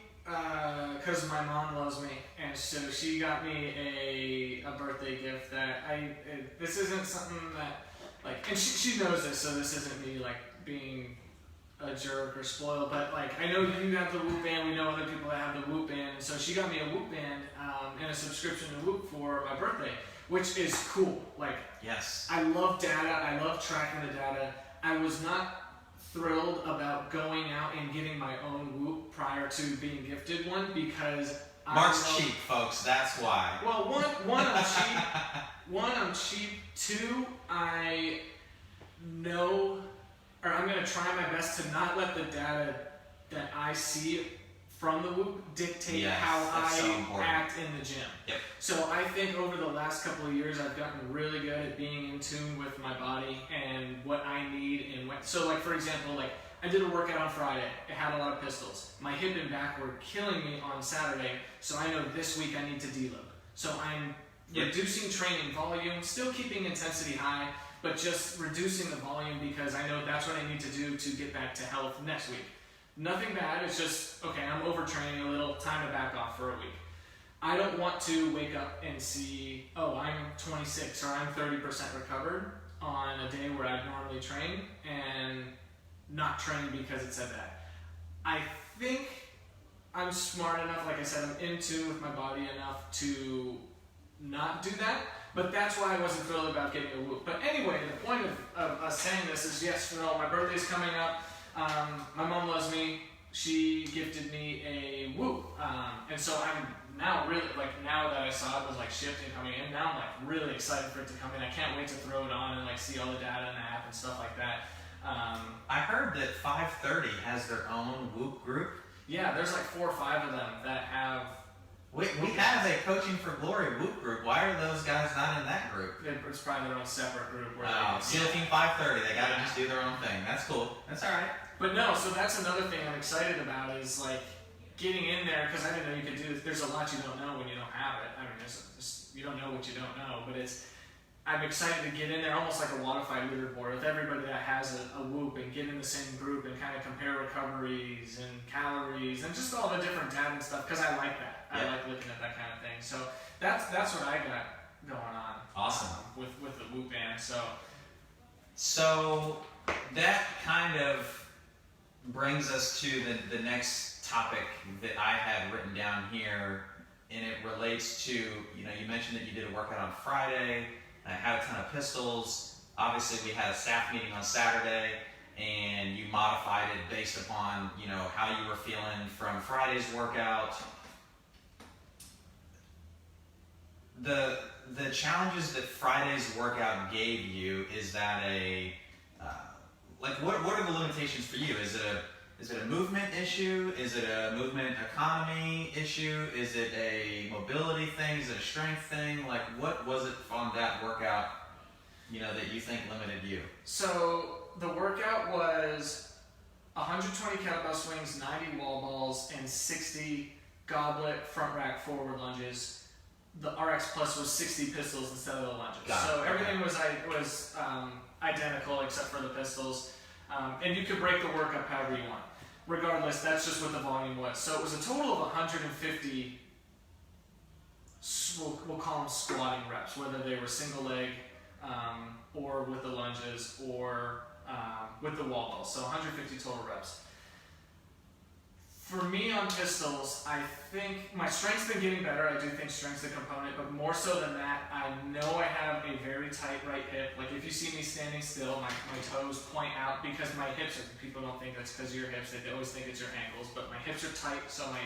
because my mom loves me, and so she got me a birthday gift that this isn't something that like, and she knows this, so this isn't me like being a jerk or spoiled, but like I know you have the Whoop band, we know other people that have the Whoop band, and so she got me a Whoop band and a subscription to Whoop for my birthday, which is cool. Like, yes, I love data, I love tracking the data. I was not thrilled about going out and getting my own Whoop prior to being gifted one because Mark's cheap, folks. That's why. Well, one I'm cheap. One I'm cheap. 2, I know, or I'm gonna try my best to not let the data that I see from the Whoop dictate how I act in the gym. Yep. So I think over the last couple of years, I've gotten really good at being in tune with my body and what I need and when. So like, for example, like I did a workout on Friday. It had a lot of pistols. My hip and back were killing me on Saturday. So I know this week I need to deload. So I'm reducing training volume, still keeping intensity high, but just reducing the volume because I know that's what I need to do to get back to health next week. Nothing bad, it's just, okay, I'm overtraining a little, time to back off for a week. I don't want to wake up and see, oh, I'm 26 or I'm 30% recovered on a day where I'd normally train and not train because it said that. I think I'm smart enough, like I said, I'm in tune with my body enough to not do that, but that's why I wasn't thrilled about getting a Whoop. But anyway, the point of us saying this is, yes, you know, my birthday's coming up. My mom loves me. She gifted me a Whoop, and so I'm now really, like, now that I saw it was like shipped and coming in, now I'm like really excited for it to come in. I can't wait to throw it on and like see all the data in the app and stuff like that. I heard that 530 has their own Whoop group. Yeah, there's like 4 or 5 of them that have. We have a Coaching for Glory Whoop group. Why are those guys not in that group? It's probably their own separate group. Where SEAL Team 530, they gotta just do their own thing. That's cool. That's alright. But no, so that's another thing I'm excited about is like getting in there, because I didn't know you could do this. There's a lot you don't know when you don't have it. I mean, you don't know what you don't know, but I'm excited to get in there almost like a Wodify leaderboard with everybody that has a Whoop and get in the same group and kind of compare recoveries and calories and just all the different data and stuff, because I like that. I like looking at that kind of thing. So that's what I got going on. Awesome. With the Whoop band. So that kind of brings us to the next topic that I had written down here, and it relates to, you know, you mentioned that you did a workout on Friday, I had a ton of pistols. Obviously we had a staff meeting on Saturday, and you modified it based upon, you know, how you were feeling from Friday's workout. The challenges that Friday's workout gave you, is that what are the limitations for you? Is it a movement issue? Is it a movement economy issue? Is it a mobility thing? Is it a strength thing? Like, what was it on that workout, you know, that you think limited you? So the workout was 120 kettlebell swings, 90 wall balls, and 60 goblet front rack forward lunges. The RX Plus was 60 pistols instead of the lunges. So everything was identical except for the pistols. And you could break the work up however you want. Regardless, that's just what the volume was. So it was a total of 150, we'll call them squatting reps, whether they were single leg or with the lunges or with the wall balls. So 150 total reps. For me on pistols, I think my strength's been getting better. I do think strength's a component, but more so than that, I know I have a very tight right hip. Like if you see me standing still, my toes point out because my hips are, people don't think that's because of your hips, they always think it's your ankles, but my hips are tight, so my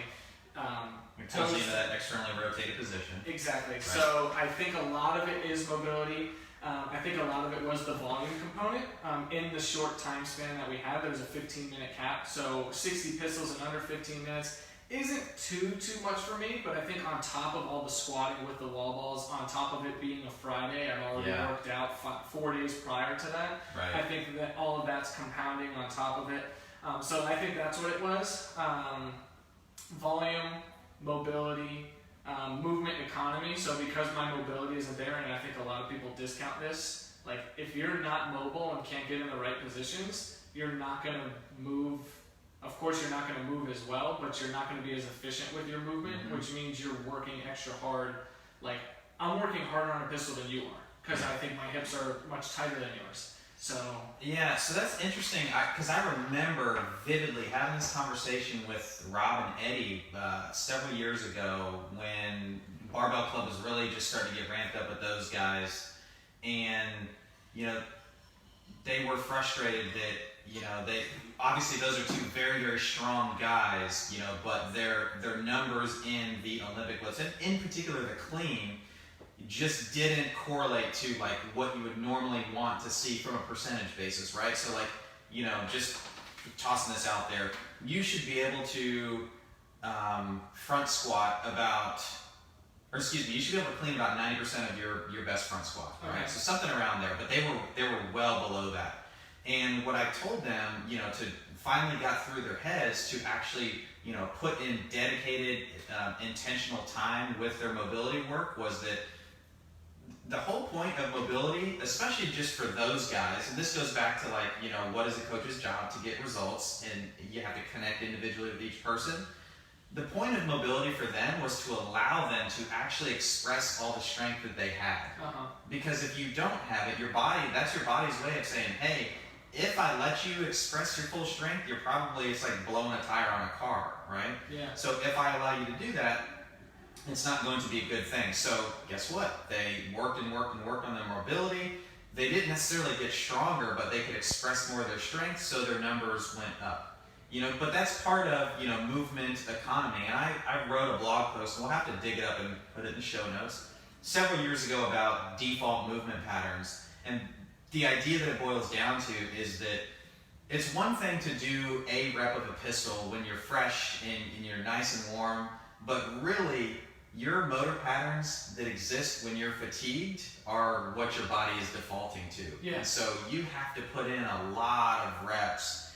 It tells you into that externally rotated position. Exactly. Right. So I think a lot of it is mobility. I think a lot of it was the volume component. In the short time span that we had, there was a 15-minute cap, so 60 pistols in under 15 minutes isn't too much for me, but I think on top of all the squatting with the wall balls, on top of it being a Friday, I've already worked out 4 days prior to that. Right. I think that all of that's compounding on top of it. So I think that's what it was. Volume, mobility, movement economy. So because my mobility isn't there, and I think a lot of people discount this, like if you're not mobile and can't get in the right positions, you're not going to move. Of course, you're not going to move as well, but you're not going to be as efficient with your movement, which means you're working extra hard. Like, I'm working harder on a pistol than you are, because I think my hips are much tighter than yours. So yeah, so that's interesting, because I remember vividly having this conversation with Rob and Eddie several years ago when Barbell Club was really just starting to get ramped up with those guys, and they were frustrated that they obviously those are two very, very strong guys, but their numbers in the Olympic lifts, and in particular the clean, just didn't correlate to like what you would normally want to see from a percentage basis, right? So like, just tossing this out there, you should be able to front squat you should be able to clean about 90% of your best front squat, right? Okay. So something around there, but they were well below that. And what I told them, to finally got through their heads to actually, put in dedicated, intentional time with their mobility work was that the whole point of mobility, especially just for those guys, and this goes back to like, what is a coach's job to get results, and you have to connect individually with each person. The point of mobility for them was to allow them to actually express all the strength that they had. Because if you don't have it, that's your body's way of saying, hey, if I let you express your full strength, it's like blowing a tire on a car, right? yeah. So if I allow you to do that, it's not going to be a good thing. So guess what? They worked on their mobility. They didn't necessarily get stronger, but they could express more of their strength, so their numbers went up. But that's part of, movement economy. And I wrote a blog post, and we'll have to dig it up and put it in the show notes, several years ago about default movement patterns. And the idea that it boils down to is that it's one thing to do a rep of a pistol when you're fresh and you're nice and warm, but really your motor patterns that exist when you're fatigued are what your body is defaulting to. Yeah. And so you have to put in a lot of reps,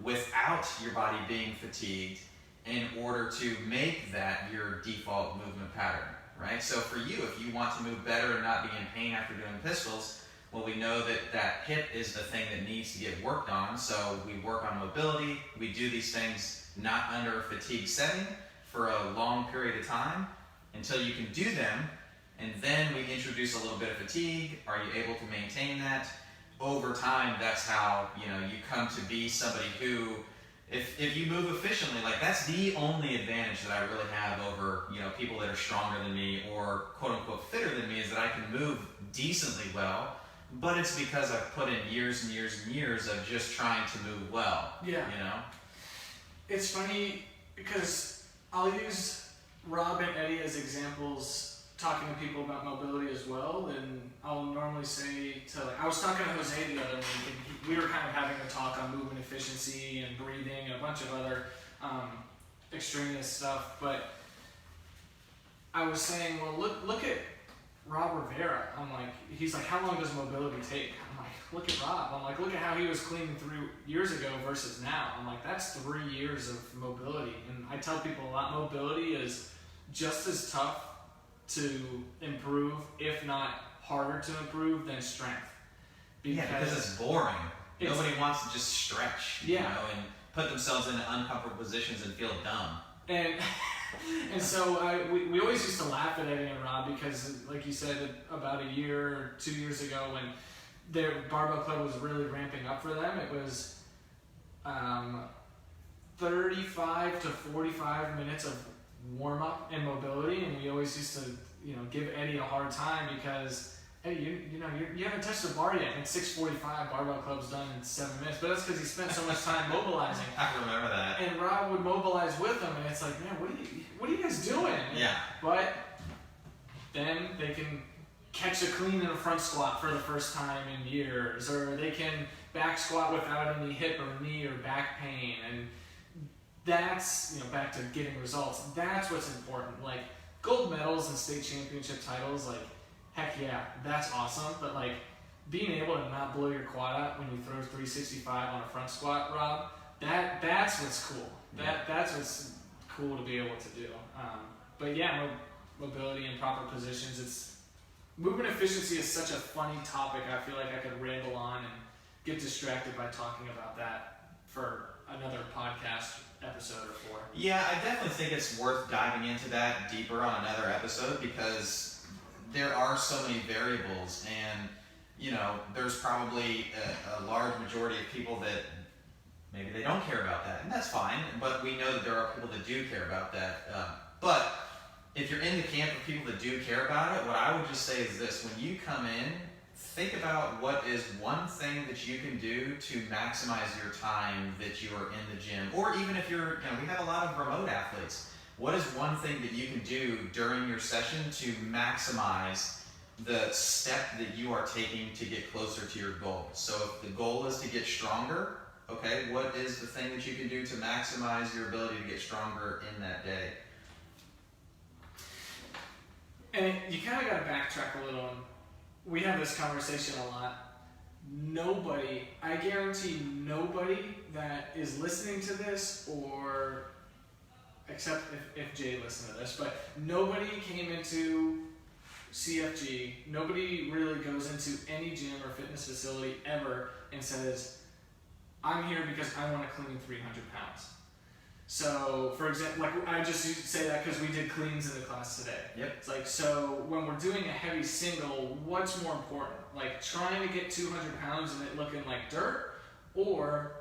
without your body being fatigued in order to make that your default movement pattern, right? So for you, if you want to move better and not be in pain after doing pistols, well, we know that hip is the thing that needs to get worked on. So we work on mobility. We do these things not under a fatigue setting for a long period of time until you can do them. And then we introduce a little bit of fatigue. Are you able to maintain that? Over time, that's how, you come to be somebody who, if you move efficiently, like that's the only advantage that I really have over, people that are stronger than me or quote unquote fitter than me, is that I can move decently well. But it's because I've put in years and years and years of just trying to move well. Yeah. It's funny because I'll use Rob and Eddie as examples talking to people about mobility as well, and I'll normally say I was talking to Jose the other week, and we were kind of having a talk on movement efficiency and breathing and a bunch of other extraneous stuff, but I was saying, well, look at Rob Rivera. I'm like, he's like, how long does mobility take? I'm like, look at Rob. I'm like, look at how he was cleaning 3 years ago versus now. I'm like, that's 3 years of mobility. And I tell people a lot, mobility is just as tough to improve, if not harder to improve, than strength. Because it's boring. Nobody wants to just stretch, and put themselves into uncomfortable positions and feel dumb. And so we always used to laugh at Eddie and Rob because, like you said, about a year or 2 years ago when their Barbell Club was really ramping up for them, it was 35 to 45 minutes of warm-up and mobility, and we always used to give Eddie a hard time because Eddie, you haven't touched the bar yet. At 6:45, Barbell Club's done in 7 minutes, but that's because he spent so much time mobilizing. I remember that. And Rob would mobilize with him, and it's like, man, what are you guys doing? Yeah. But then they can catch a clean in a front squat for the first time in years, or they can back squat without any hip or knee or back pain. And that's, back to getting results, that's what's important. Like, gold medals and state championship titles, like, heck yeah, that's awesome. But like, being able to not blow your quad out when you throw 365 on a front squat, Rob, that's what's cool. That's what's cool to be able to do. But yeah, mobility in proper positions. Movement efficiency is such a funny topic. I feel like I could ramble on and get distracted by talking about that for another podcast episode or 4. Yeah, I definitely think it's worth diving into that deeper on another episode, because there are so many variables, and there's probably a large majority of people that maybe they don't care about that, and that's fine, but we know that there are people that do care about that. But if you're in the camp of people that do care about it, what I would just say is this: when you come in, think about what is one thing that you can do to maximize your time that you are in the gym. Or even if you're, we have a lot of remote athletes. What is one thing that you can do during your session to maximize the step that you are taking to get closer to your goal? So if the goal is to get stronger, okay, what is the thing that you can do to maximize your ability to get stronger in that day? And you kind of got to backtrack a little. We have this conversation a lot. I guarantee nobody that is listening to this, or except if Jay listened to this, but nobody came into CFG, nobody really goes into any gym or fitness facility ever and says, I'm here because I want to clean 300 pounds. So, for example, like I just used to say that because we did cleans in the class today. Yep. It's like, so when we're doing a heavy single, what's more important? Like trying to get 200 pounds and it looking like dirt, or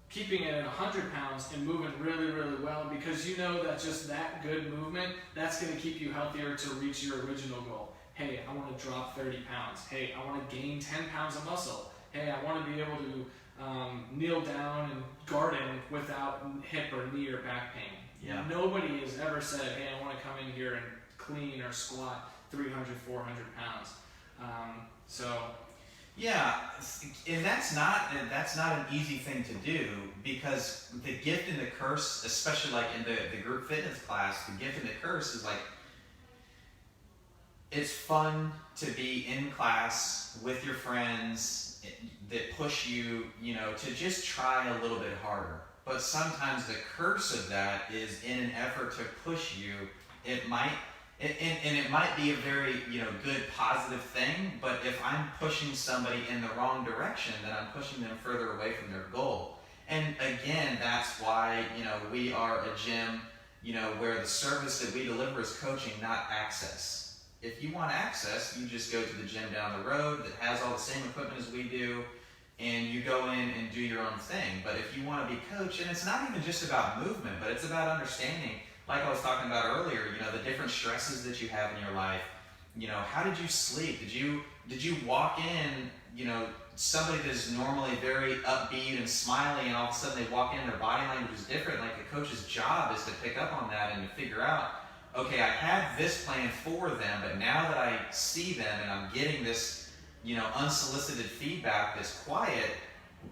keeping it at 100 pounds and moving really, really well, because you know that just that good movement, that's going to keep you healthier to reach your original goal. Hey, I want to drop 30 pounds. Hey, I want to gain 10 pounds of muscle. Hey, I want to be able to kneel down and garden without hip or knee or back pain. Yeah. Nobody has ever said, hey, I want to come in here and clean or squat 300, 400 pounds. Yeah, and that's not an easy thing to do, because the gift and the curse, especially like in the group fitness class, the gift and the curse is like, it's fun to be in class with your friends that push you, to just try a little bit harder. But sometimes the curse of that is, in an effort to push you, it might be a very, good, positive thing, but if I'm pushing somebody in the wrong direction, then I'm pushing them further away from their goal. And again, that's why, we are a gym, where the service that we deliver is coaching, not access. If you want access, you just go to the gym down the road that has all the same equipment as we do, and you go in and do your own thing. But if you want to be coached, and it's not even just about movement, but it's about understanding, like I was talking about earlier, the different stresses that you have in your life. How did you sleep? Did you walk in, somebody that's normally very upbeat and smiley, and all of a sudden they walk in, their body language is different. Like, a coach's job is to pick up on that and to figure out, okay, I had this plan for them, but now that I see them and I'm getting this, unsolicited feedback that's quiet,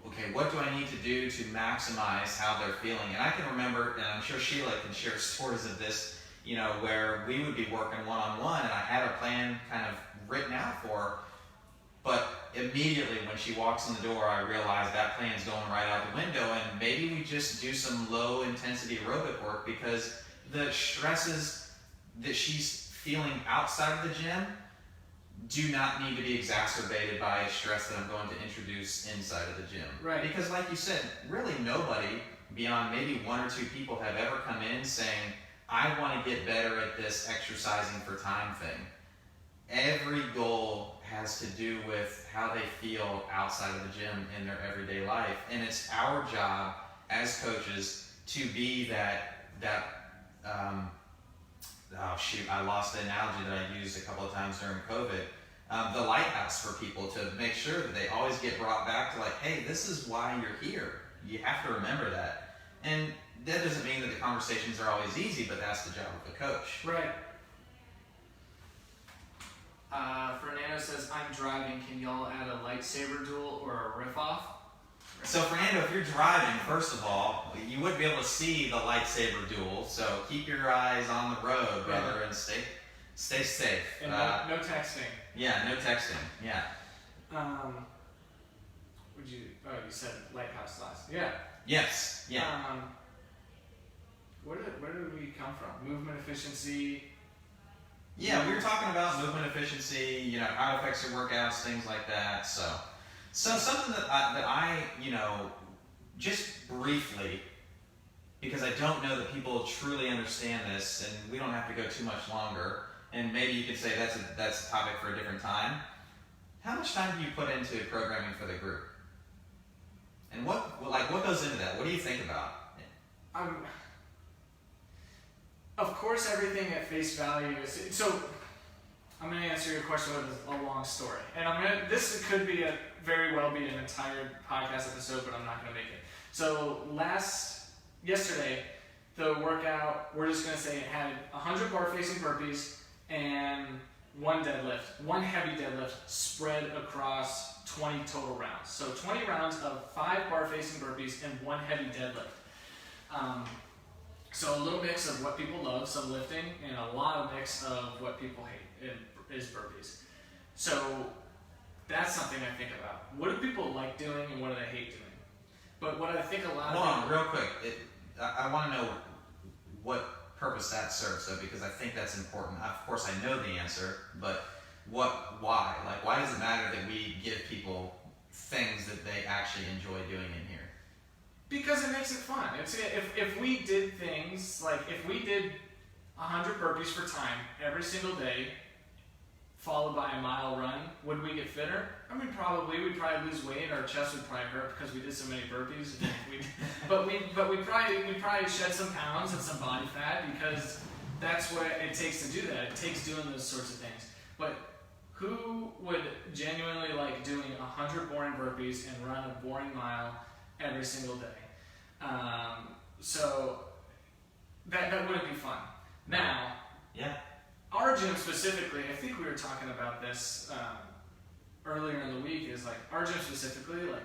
okay, what do I need to do to maximize how they're feeling? And I can remember, and I'm sure Sheila can share stories of this, where we would be working one-on-one, and I had a plan kind of written out for her, but immediately when she walks in the door, I realize that plan's going right out the window, and maybe we just do some low-intensity aerobic work, because the stresses that she's feeling outside of the gym do not need to be exacerbated by a stress that I'm going to introduce inside of the gym. Right. Because like you said, really nobody beyond maybe 1 or 2 people have ever come in saying, I want to get better at this exercising for time thing. Every goal has to do with how they feel outside of the gym in their everyday life. And it's our job as coaches to be I lost the analogy that I used a couple of times during COVID. The lighthouse for people, to make sure that they always get brought back to like, hey, this is why you're here. You have to remember that. And that doesn't mean that the conversations are always easy, but that's the job of the coach. Right. Fernando says, I'm driving. Can y'all add a lightsaber duel or a riff off? So Fernando, if you're driving, first of all, you wouldn't be able to see the lightsaber duel. So keep your eyes on the road, brother, and stay safe. And no texting. Yeah, no texting. Yeah. You said lighthouse last. Yeah. Yes. Yeah. Where did we come from? Movement efficiency. Yeah, we were talking about movement efficiency, how it affects your workouts, things like that. So something that I just briefly, because I don't know that people truly understand this, and we don't have to go too much longer, and maybe you could say that's a topic for a different time. How much time do you put into programming for the group? And what goes into that? What do you think about? Of course, everything at face value is so. I'm going to answer your question with a long story, and this could very well be an entire podcast episode, but I'm not going to make it. So yesterday, the workout, we're just going to say it had 100 bar facing burpees and one heavy deadlift spread across 20 total rounds. So 20 rounds of 5 bar facing burpees and 1 heavy deadlift. So a little mix of what people love, some lifting, and a lot of mix of what people hate is burpees. So that's something I think about. What do people like doing and what do they hate doing? But what I think a lot Hold on, real quick. I want to know what purpose that serves, though, because I think that's important. Of course, I know the answer, but why? Like, why does it matter that we give people things that they actually enjoy doing in here? Because it makes it fun. If we did things, like if we did 100 burpees for time every single day, followed by a mile run, would we get fitter? I mean, probably. We'd probably lose weight. Our chest would probably hurt because we did so many burpees. But we'd probably shed some pounds and some body fat because that's what it takes to do that. It takes doing those sorts of things. But who would genuinely like doing 100 boring burpees and run a boring mile every single day? So that wouldn't be fun. Now, yeah. Our gym specifically, I think we were talking about this earlier in the week, is like our gym specifically, like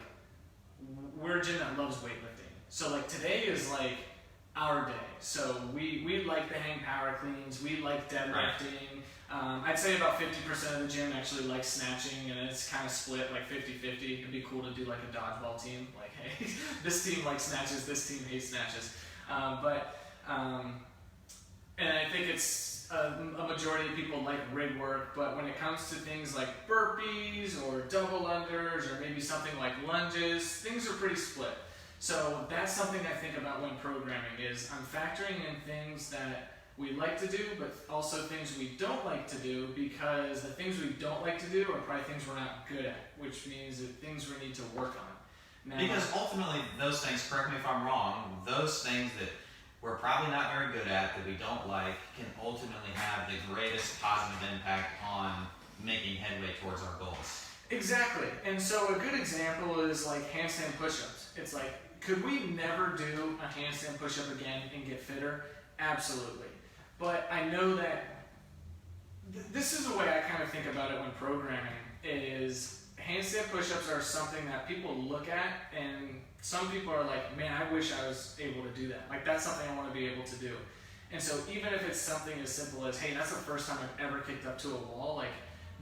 we're a gym that loves weightlifting. So like today is like our day. So we like to hang power cleans, we like deadlifting. I'd say about 50% of the gym actually likes snatching, and it's kind of split like 50-50. It'd be cool to do like a dodgeball team. Like, hey, this team likes snatches, this team hates snatches. And I think it's a majority of people like rig work, but when it comes to things like burpees or double unders or maybe something like lunges, things are pretty split. So that's something I think about when programming is I'm factoring in things that we like to do, but also things we don't like to do, because the things we don't like to do are probably things we're not good at, which means that things we need to work on. Now, because ultimately those things, correct me if I'm wrong, those things that we're probably not very good at, that we don't like, can ultimately have the greatest positive impact on making headway towards our goals. Exactly. And so a good example is like handstand push-ups. It's like, could we never do a handstand push-up again and get fitter? Absolutely. But I know that this is the way I kind of think about it when programming, is handstand push-ups are something that people look at, and some people are like, man, I wish I was able to do that. Like, that's something I want to be able to do. And so even if it's something as simple as, hey, that's the first time I've ever kicked up to a wall, like,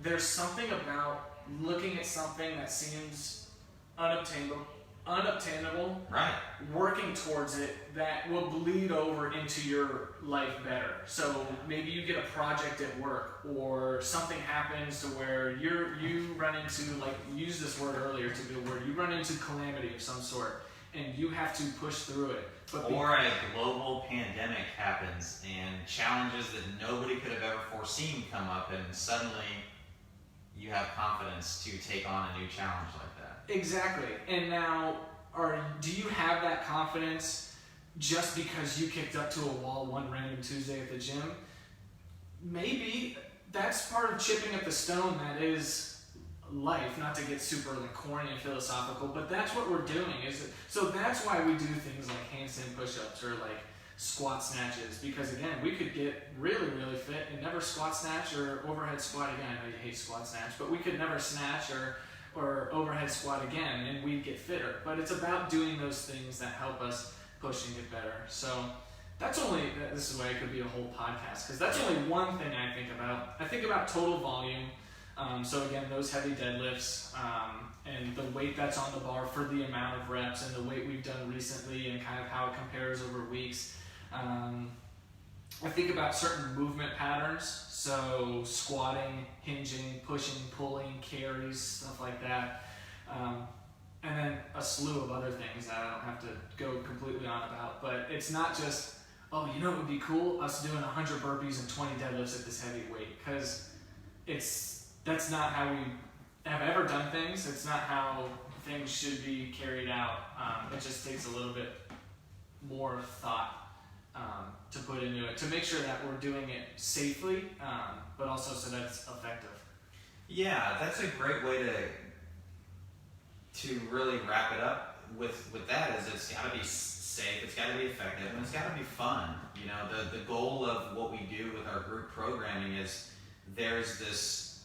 there's something about looking at something that seems unobtainable, right, working towards it, that will bleed over into your life better. So maybe you get a project at work, or something happens to where you run into, like, use this word earlier to be a word, you run into calamity of some sort, and you have to push through it. Or a global pandemic happens, and challenges that nobody could have ever foreseen come up, and suddenly you have confidence to take on a new challenge like that. Exactly. And now, do you have that confidence just because you kicked up to a wall one random Tuesday at the gym? Maybe. That's part of chipping at the stone that is life, not to get super like corny and philosophical, but that's what we're doing. So that's why we do things like handstand push-ups, or like squat snatches, because again, we could get really, really fit and never squat snatch or overhead squat again. I know you hate squat snatch, but we could never snatch or overhead squat again, and we'd get fitter. But it's about doing those things that help us push and get better. So this is why it could be a whole podcast, because that's only one thing I think about. I think about total volume. So again, those heavy deadlifts, and the weight that's on the bar for the amount of reps, and the weight we've done recently, and kind of how it compares over weeks. I think about certain movement patterns, so squatting, hinging, pushing, pulling, carries, stuff like that. And then a slew of other things that I don't have to go completely on about. But it's not just, oh, you know what would be cool? Us doing 100 burpees and 20 deadlifts at this heavy weight, because that's not how we have ever done things. It's not how things should be carried out. It just takes a little bit more thought to put into it, to make sure that we're doing it safely, but also so that it's effective. Yeah, that's a great way to really wrap it up with that. Is it's got to be safe, it's got to be effective, and it's got to be fun. You know, the goal of what we do with our group programming is there's this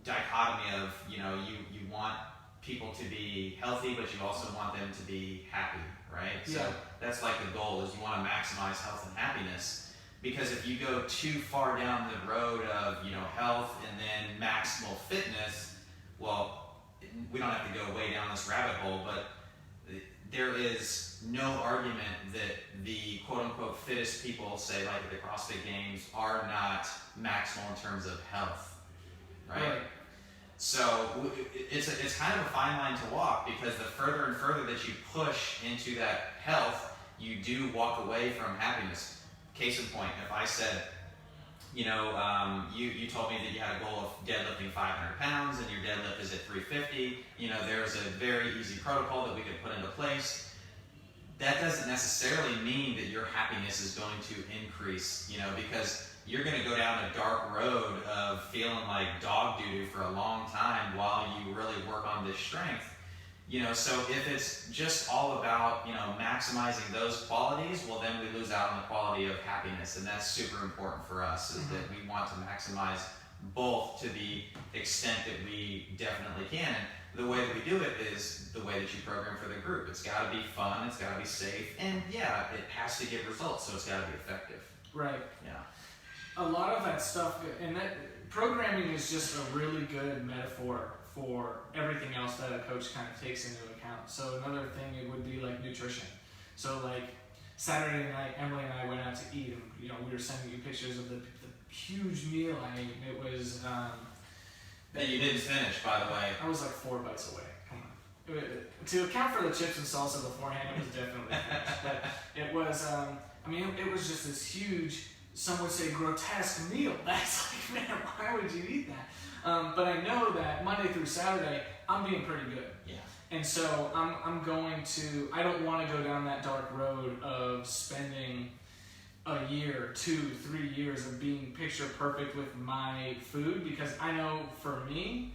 dichotomy of, you know, you want people to be healthy, but you also want them to be happy, right? Yeah. So that's like the goal, is you want to maximize health and happiness. Because if you go too far down the road of, you know, health and then maximal fitness, well, we don't have to go way down this rabbit hole, but there is no argument that the quote-unquote fittest people, say like at the CrossFit Games, are not maximal in terms of health, right? So it's kind of a fine line to walk, because the further and further that you push into that health, you do walk away from happiness. Case in point, if I said, you know, you told me that you had a goal of deadlifting 500 pounds and your deadlift is at 350, you know, there's a very easy protocol that we could put into place. That doesn't necessarily mean that your happiness is going to increase, you know, because you're going to go down a dark road of feeling like dog doo-doo for a long time while you really work on this strength. You know, so if it's just all about, you know, maximizing those qualities, well, then we lose out on the quality of happiness, and that's super important for us, is that we want to maximize both to the extent that we definitely can. And the way that we do it is the way that you program for the group. It's got to be fun, it's got to be safe, and yeah, it has to get results, so it's got to be effective. Right. Yeah. A lot of that stuff, and that programming is just a really good metaphor for everything else that a coach kind of takes into account. So another thing, it would be like nutrition. So like Saturday night, Emily and I went out to eat, and you know, we were sending you pictures of the huge meal I ate. It was that you didn't finish, by the way. I was like 4 bites away. Come on. To account for the chips and salsa beforehand, it was definitely finished. But it was, I mean, it was just this huge, some would say grotesque meal. That's like, man, why would you eat that? But I know that Monday through Saturday, I'm being pretty good. Yeah. And so I'm going to, I don't want to go down that dark road of spending a year, 2, 3 years of being picture perfect with my food, because I know for me,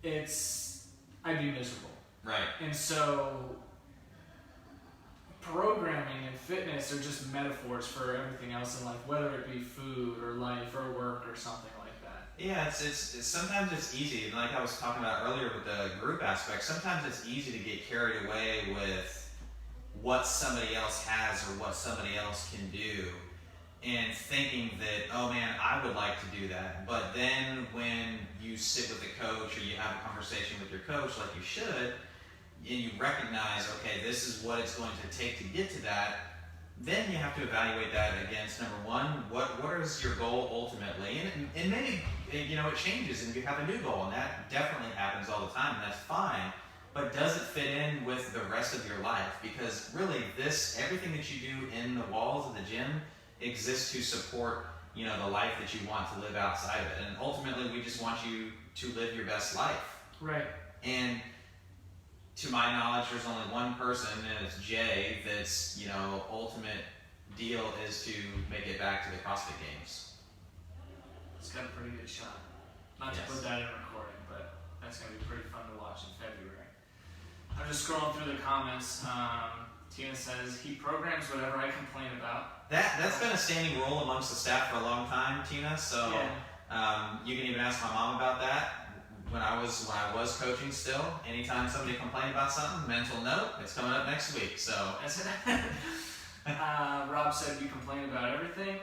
I'd be miserable. Right. And so programming and fitness are just metaphors for everything else in life, whether it be food or life or work or something like that. Yeah, it's sometimes it's easy, and like I was talking about earlier with the group aspect, sometimes it's easy to get carried away with what somebody else has or what somebody else can do, and thinking that, oh man, I would like to do that. But then when you sit with a coach, or you have a conversation with your coach like you should, and you recognize, okay, this is what it's going to take to get to that, then you have to evaluate that against, number one, what is your goal ultimately? And maybe, you know, it changes and you have a new goal, and that definitely happens all the time, and that's fine. But does it fit in with the rest of your life? Because really, everything that you do in the walls of the gym exists to support, you know, the life that you want to live outside of it. And ultimately, we just want you to live your best life. Right. And to my knowledge, there's only one person, and it's Jay, that's, you know, ultimate deal is to make it back to the CrossFit Games. It's got a pretty good shot. Not to put that in recording, but that's going to be pretty fun to watch in February. I'm just scrolling through the comments. Tina says, he programs whatever I complain about. That's been a standing rule amongst the staff for a long time, Tina. So you can even ask my mom about that. When I was coaching still, anytime somebody complained about something, mental note, it's coming up next week. So Rob said you complain about everything.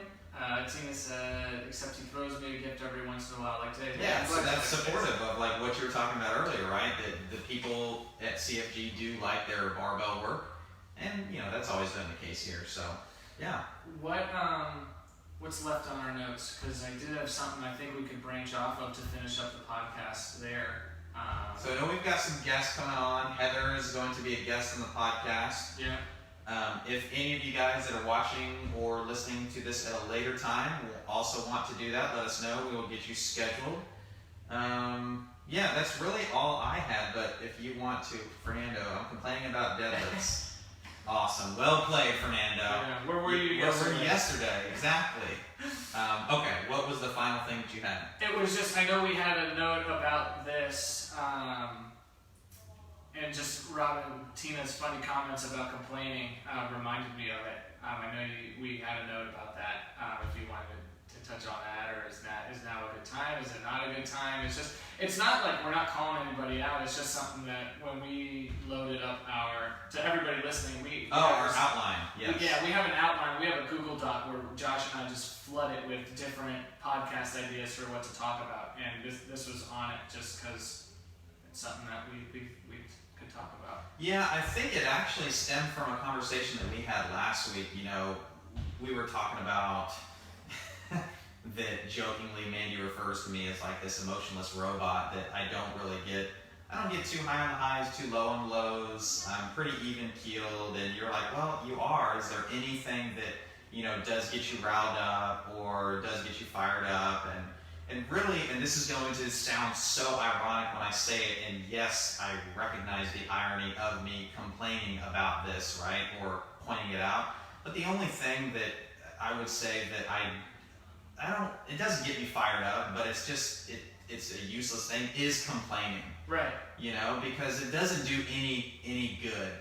Tina said, except he throws me a gift every once in a while, like today. Yeah, so that's supportive of like what you were talking about earlier, right? That the people at CFG do like their barbell work, and that's always been the case here. So yeah. What's left on our notes? Because I did have something I think we could branch off of to finish up the podcast there. So I know we've got some guests coming on. Heather is going to be a guest on the podcast. Yeah. If any of you guys that are watching or listening to this at a later time will also want to do that, let us know. We will get you scheduled. Yeah, that's really all I had. But if you want to, Fernando, I'm complaining about deadlifts. Awesome. Well played, Fernando. Yeah, where were you yesterday? Exactly. Okay, what was the final thing that you had? It was just, I know we had a note about this, and just Robin, Tina's funny comments about complaining reminded me of it. I know we had a note about that. If you wanted to touch on that, or is now a good time? Is it not a good time? It's not like we're not calling anybody out. It's just something that when we loaded up to everybody listening, our outline. Yes. We have an outline. We have a Google Doc where Josh and I just flood it with different podcast ideas for what to talk about, and this was on it just because it's something that we could talk about. Yeah, I think it actually stemmed from a conversation that we had last week. We were talking about that jokingly Mandy refers to me as like this emotionless robot that I don't get too high on the highs, too low on the lows. I'm pretty even keeled, and you're like, well, you are. Is there anything that does get you riled up or does get you fired up? And really, and this is going to sound so ironic when I say it, and yes, I recognize the irony of me complaining about this, right, or pointing it out. But the only thing that I would say that it doesn't get me fired up, but it's just, it's a useless thing, is complaining. Right. Because it doesn't do any good.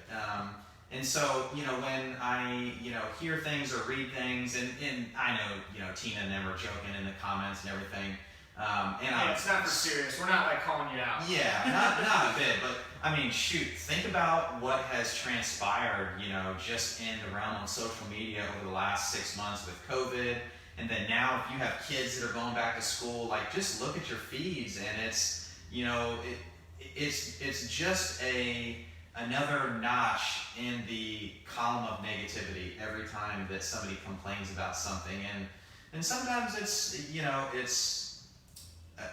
And so, when I, hear things or read things, and I know, Tina and them are joking in the comments and everything. It's not for serious. We're not like calling you out. Yeah, not a bit, but I mean, shoot, think about what has transpired, just in the realm of social media over the last 6 months with COVID. And then now if you have kids that are going back to school, like just look at your feeds, and it's, it's just another notch in the column of negativity every time that somebody complains about something. And sometimes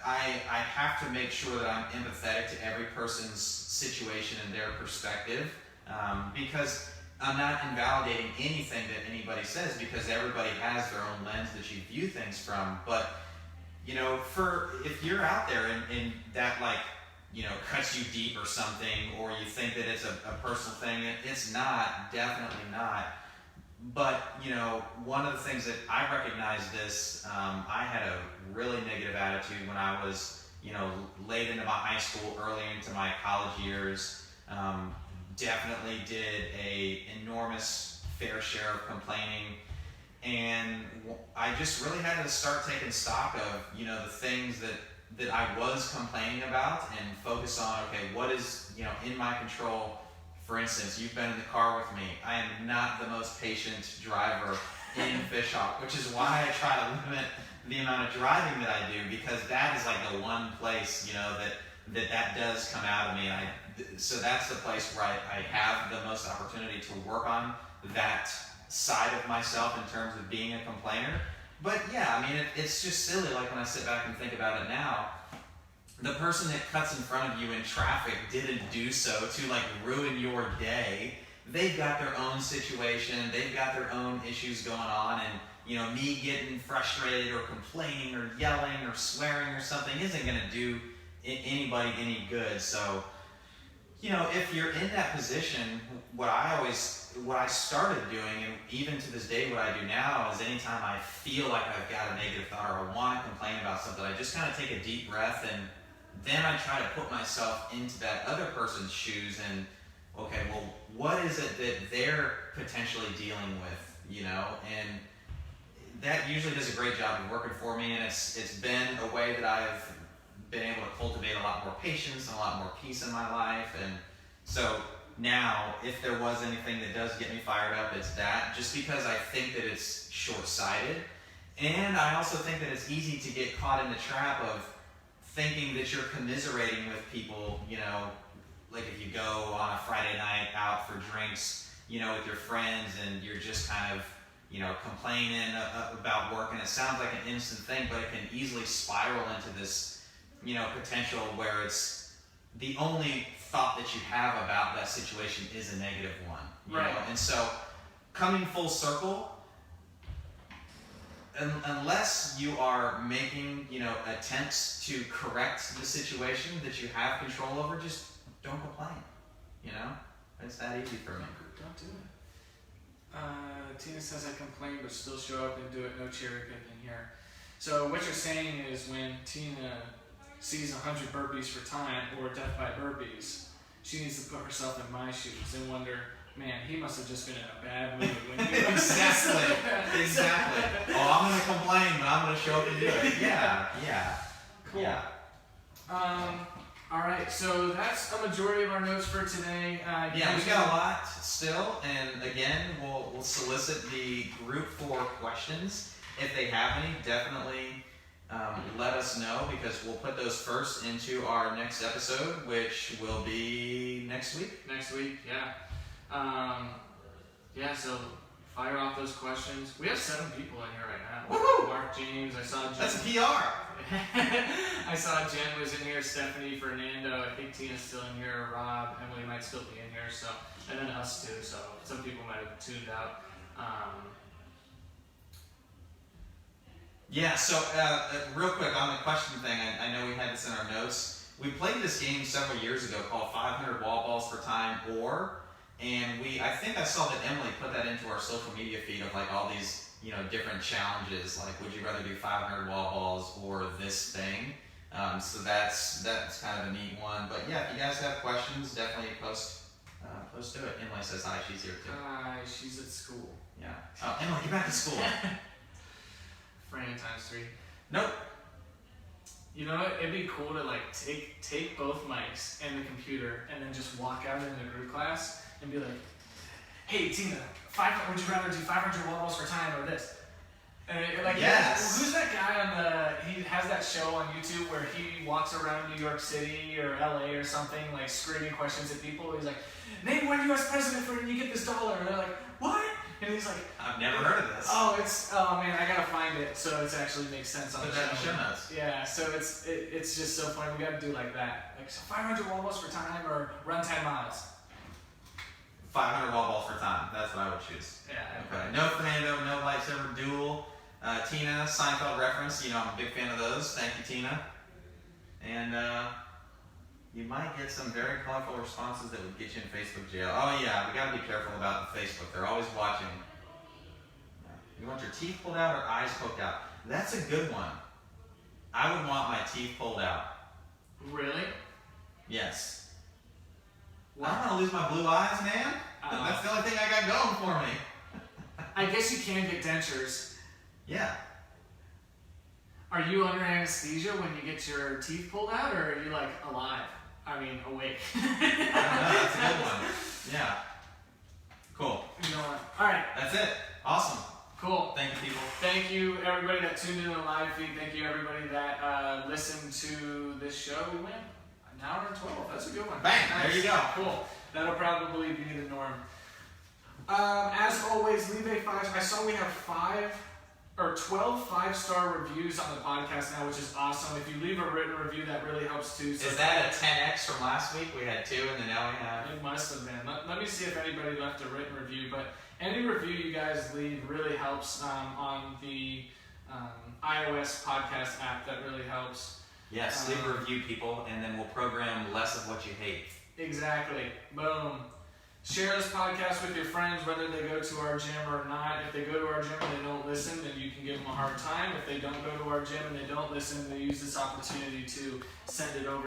I have to make sure that I'm empathetic to every person's situation and their perspective, because I'm not invalidating anything that anybody says, because everybody has their own lens that you view things from. But if you're out there and that cuts you deep or something, or you think that it's a personal thing, it's not, definitely not. But one of the things that I recognized this, I had a really negative attitude when I was late into my high school, early into my college years. Definitely did a enormous fair share of complaining, and I just really had to start taking stock of the things that I was complaining about, and focus on, okay, what is in my control. For instance, you've been in the car with me. I am not the most patient driver in Fishhawk, which is why I try to limit the amount of driving that I do, because that is like the one place that does come out of me. So that's the place where I have the most opportunity to work on that side of myself in terms of being a complainer. But yeah, I mean, it's just silly. Like when I sit back and think about it now, the person that cuts in front of you in traffic didn't do so to ruin your day. They've got their own situation. They've got their own issues going on, and me getting frustrated or complaining or yelling or swearing or something isn't going to do anybody any good. So, if you're in that position, what I started doing, and even to this day what I do now, is anytime I feel like I've got a negative thought or I want to complain about something, I just kind of take a deep breath, and then I try to put myself into that other person's shoes, and okay, well, what is it that they're potentially dealing with, you know? And that usually does a great job of working for me, and it's been a way that I've been able to cultivate a lot more patience and a lot more peace in my life. And so now, if there was anything that does get me fired up, it's that, just because I think that it's short-sighted. And I also think that it's easy to get caught in the trap of thinking that you're commiserating with people, you know, like if you go on a Friday night out for drinks, you know, with your friends, and you're just kind of, you know, complaining about work, and it sounds like an innocent thing, but it can easily spiral into this, you know, potential where it's the only thought that you have about that situation is a negative one, you know? And so, coming full circle, unless you are making, you know, attempts to correct the situation that you have control over, just don't complain, you know? It's that easy for me. Don't do it. Tina says I complain but still show up and do it, no cherry picking here. So what you're saying is when Tina sees 100 burpees for time or death by burpees, she needs to put herself in my shoes and wonder, man, he must have just been in a bad mood when he was Exactly. Oh, I'm going to complain, but I'm going to show up and do it. Yeah. Cool. Yeah. All right, so that's a majority of our notes for today. We got a lot still, and again, we'll solicit the group for questions. If they have any, definitely let us know, because we'll put those first into our next episode, which will be next week. Next week, yeah. So fire off those questions. We have 7 people in here right now. Woohoo! Mark, James, I saw Jen. That's a PR. I saw Jen was in here, Stephanie, Fernando, I think Tina's still in here, Rob, Emily might still be in here, so, and then us too, so some people might have tuned out. So real quick on the question thing, I know we had this in our notes. We played this game several years ago called 500 wall balls for time, and I think I saw that Emily put that into our social media feed of like all these, you know, different challenges, like would you rather do 500 wall balls or this thing? So that's kind of a neat one. But yeah, if you guys have questions, definitely post to it. Emily says hi, she's here too. Hi, she's at school. Yeah. Oh, Emily, get back to school. Fran times 3. Nope. You know what? It'd be cool to like take both mics and the computer and then just walk out in the group class and be like, hey Tina, would you rather do 500 wall balls for time or this? And like, yes. Who's that guy he has that show on YouTube where he walks around New York City or LA or something, like screaming questions at people. He's like, name one US president for and you get this dollar. And they're like, what? And he's like, I've never heard of this. Oh man, I gotta find it so it actually makes sense on Put the that in show. the show notes. Yeah, so it's just so funny. We gotta do like that. Like, so 500 wall balls for time or run 10 miles. 500 wall balls for time. That's what I would choose. Yeah. Okay. No Fernando, no lightsaber duel. Tina, Seinfeld reference. You know, I'm a big fan of those. Thank you, Tina. And you might get some very colorful responses that would get you in Facebook jail. Oh yeah, we gotta be careful about Facebook. They're always watching. You want your teeth pulled out or eyes poked out? That's a good one. I would want my teeth pulled out. Really? Yes. I don't want to lose my blue eyes, man. That's the only thing I got going for me. I guess you can get dentures. Yeah. Are you under anesthesia when you get your teeth pulled out, or are you like alive? I mean, awake. I don't know. That's a good one. Yeah. Cool. You know what? All right. That's it. Awesome. Cool. Thank you, people. Thank you, everybody that tuned in the live feed. Thank you, everybody that listened to this show. We went an hour and 12. That's a good one. Bang. Nice. There you go. Cool. That'll probably be the norm. As always, leave a 5. I saw we have 12 5-star reviews on the podcast now, which is awesome. If you leave a written review, that really helps too. So is that a 10x from last week? We had 2, and then now we have... It must have been. Let me see if anybody left a written review, but any review you guys leave really helps on the iOS podcast app. That really helps. Yes, leave a review, people, and then we'll program less of what you hate. Exactly. Boom. Share this podcast with your friends, whether they go to our gym or not. If they go to our gym and they don't listen, then you can give them a hard time. If they don't go to our gym and they don't listen, they use this opportunity to send it over.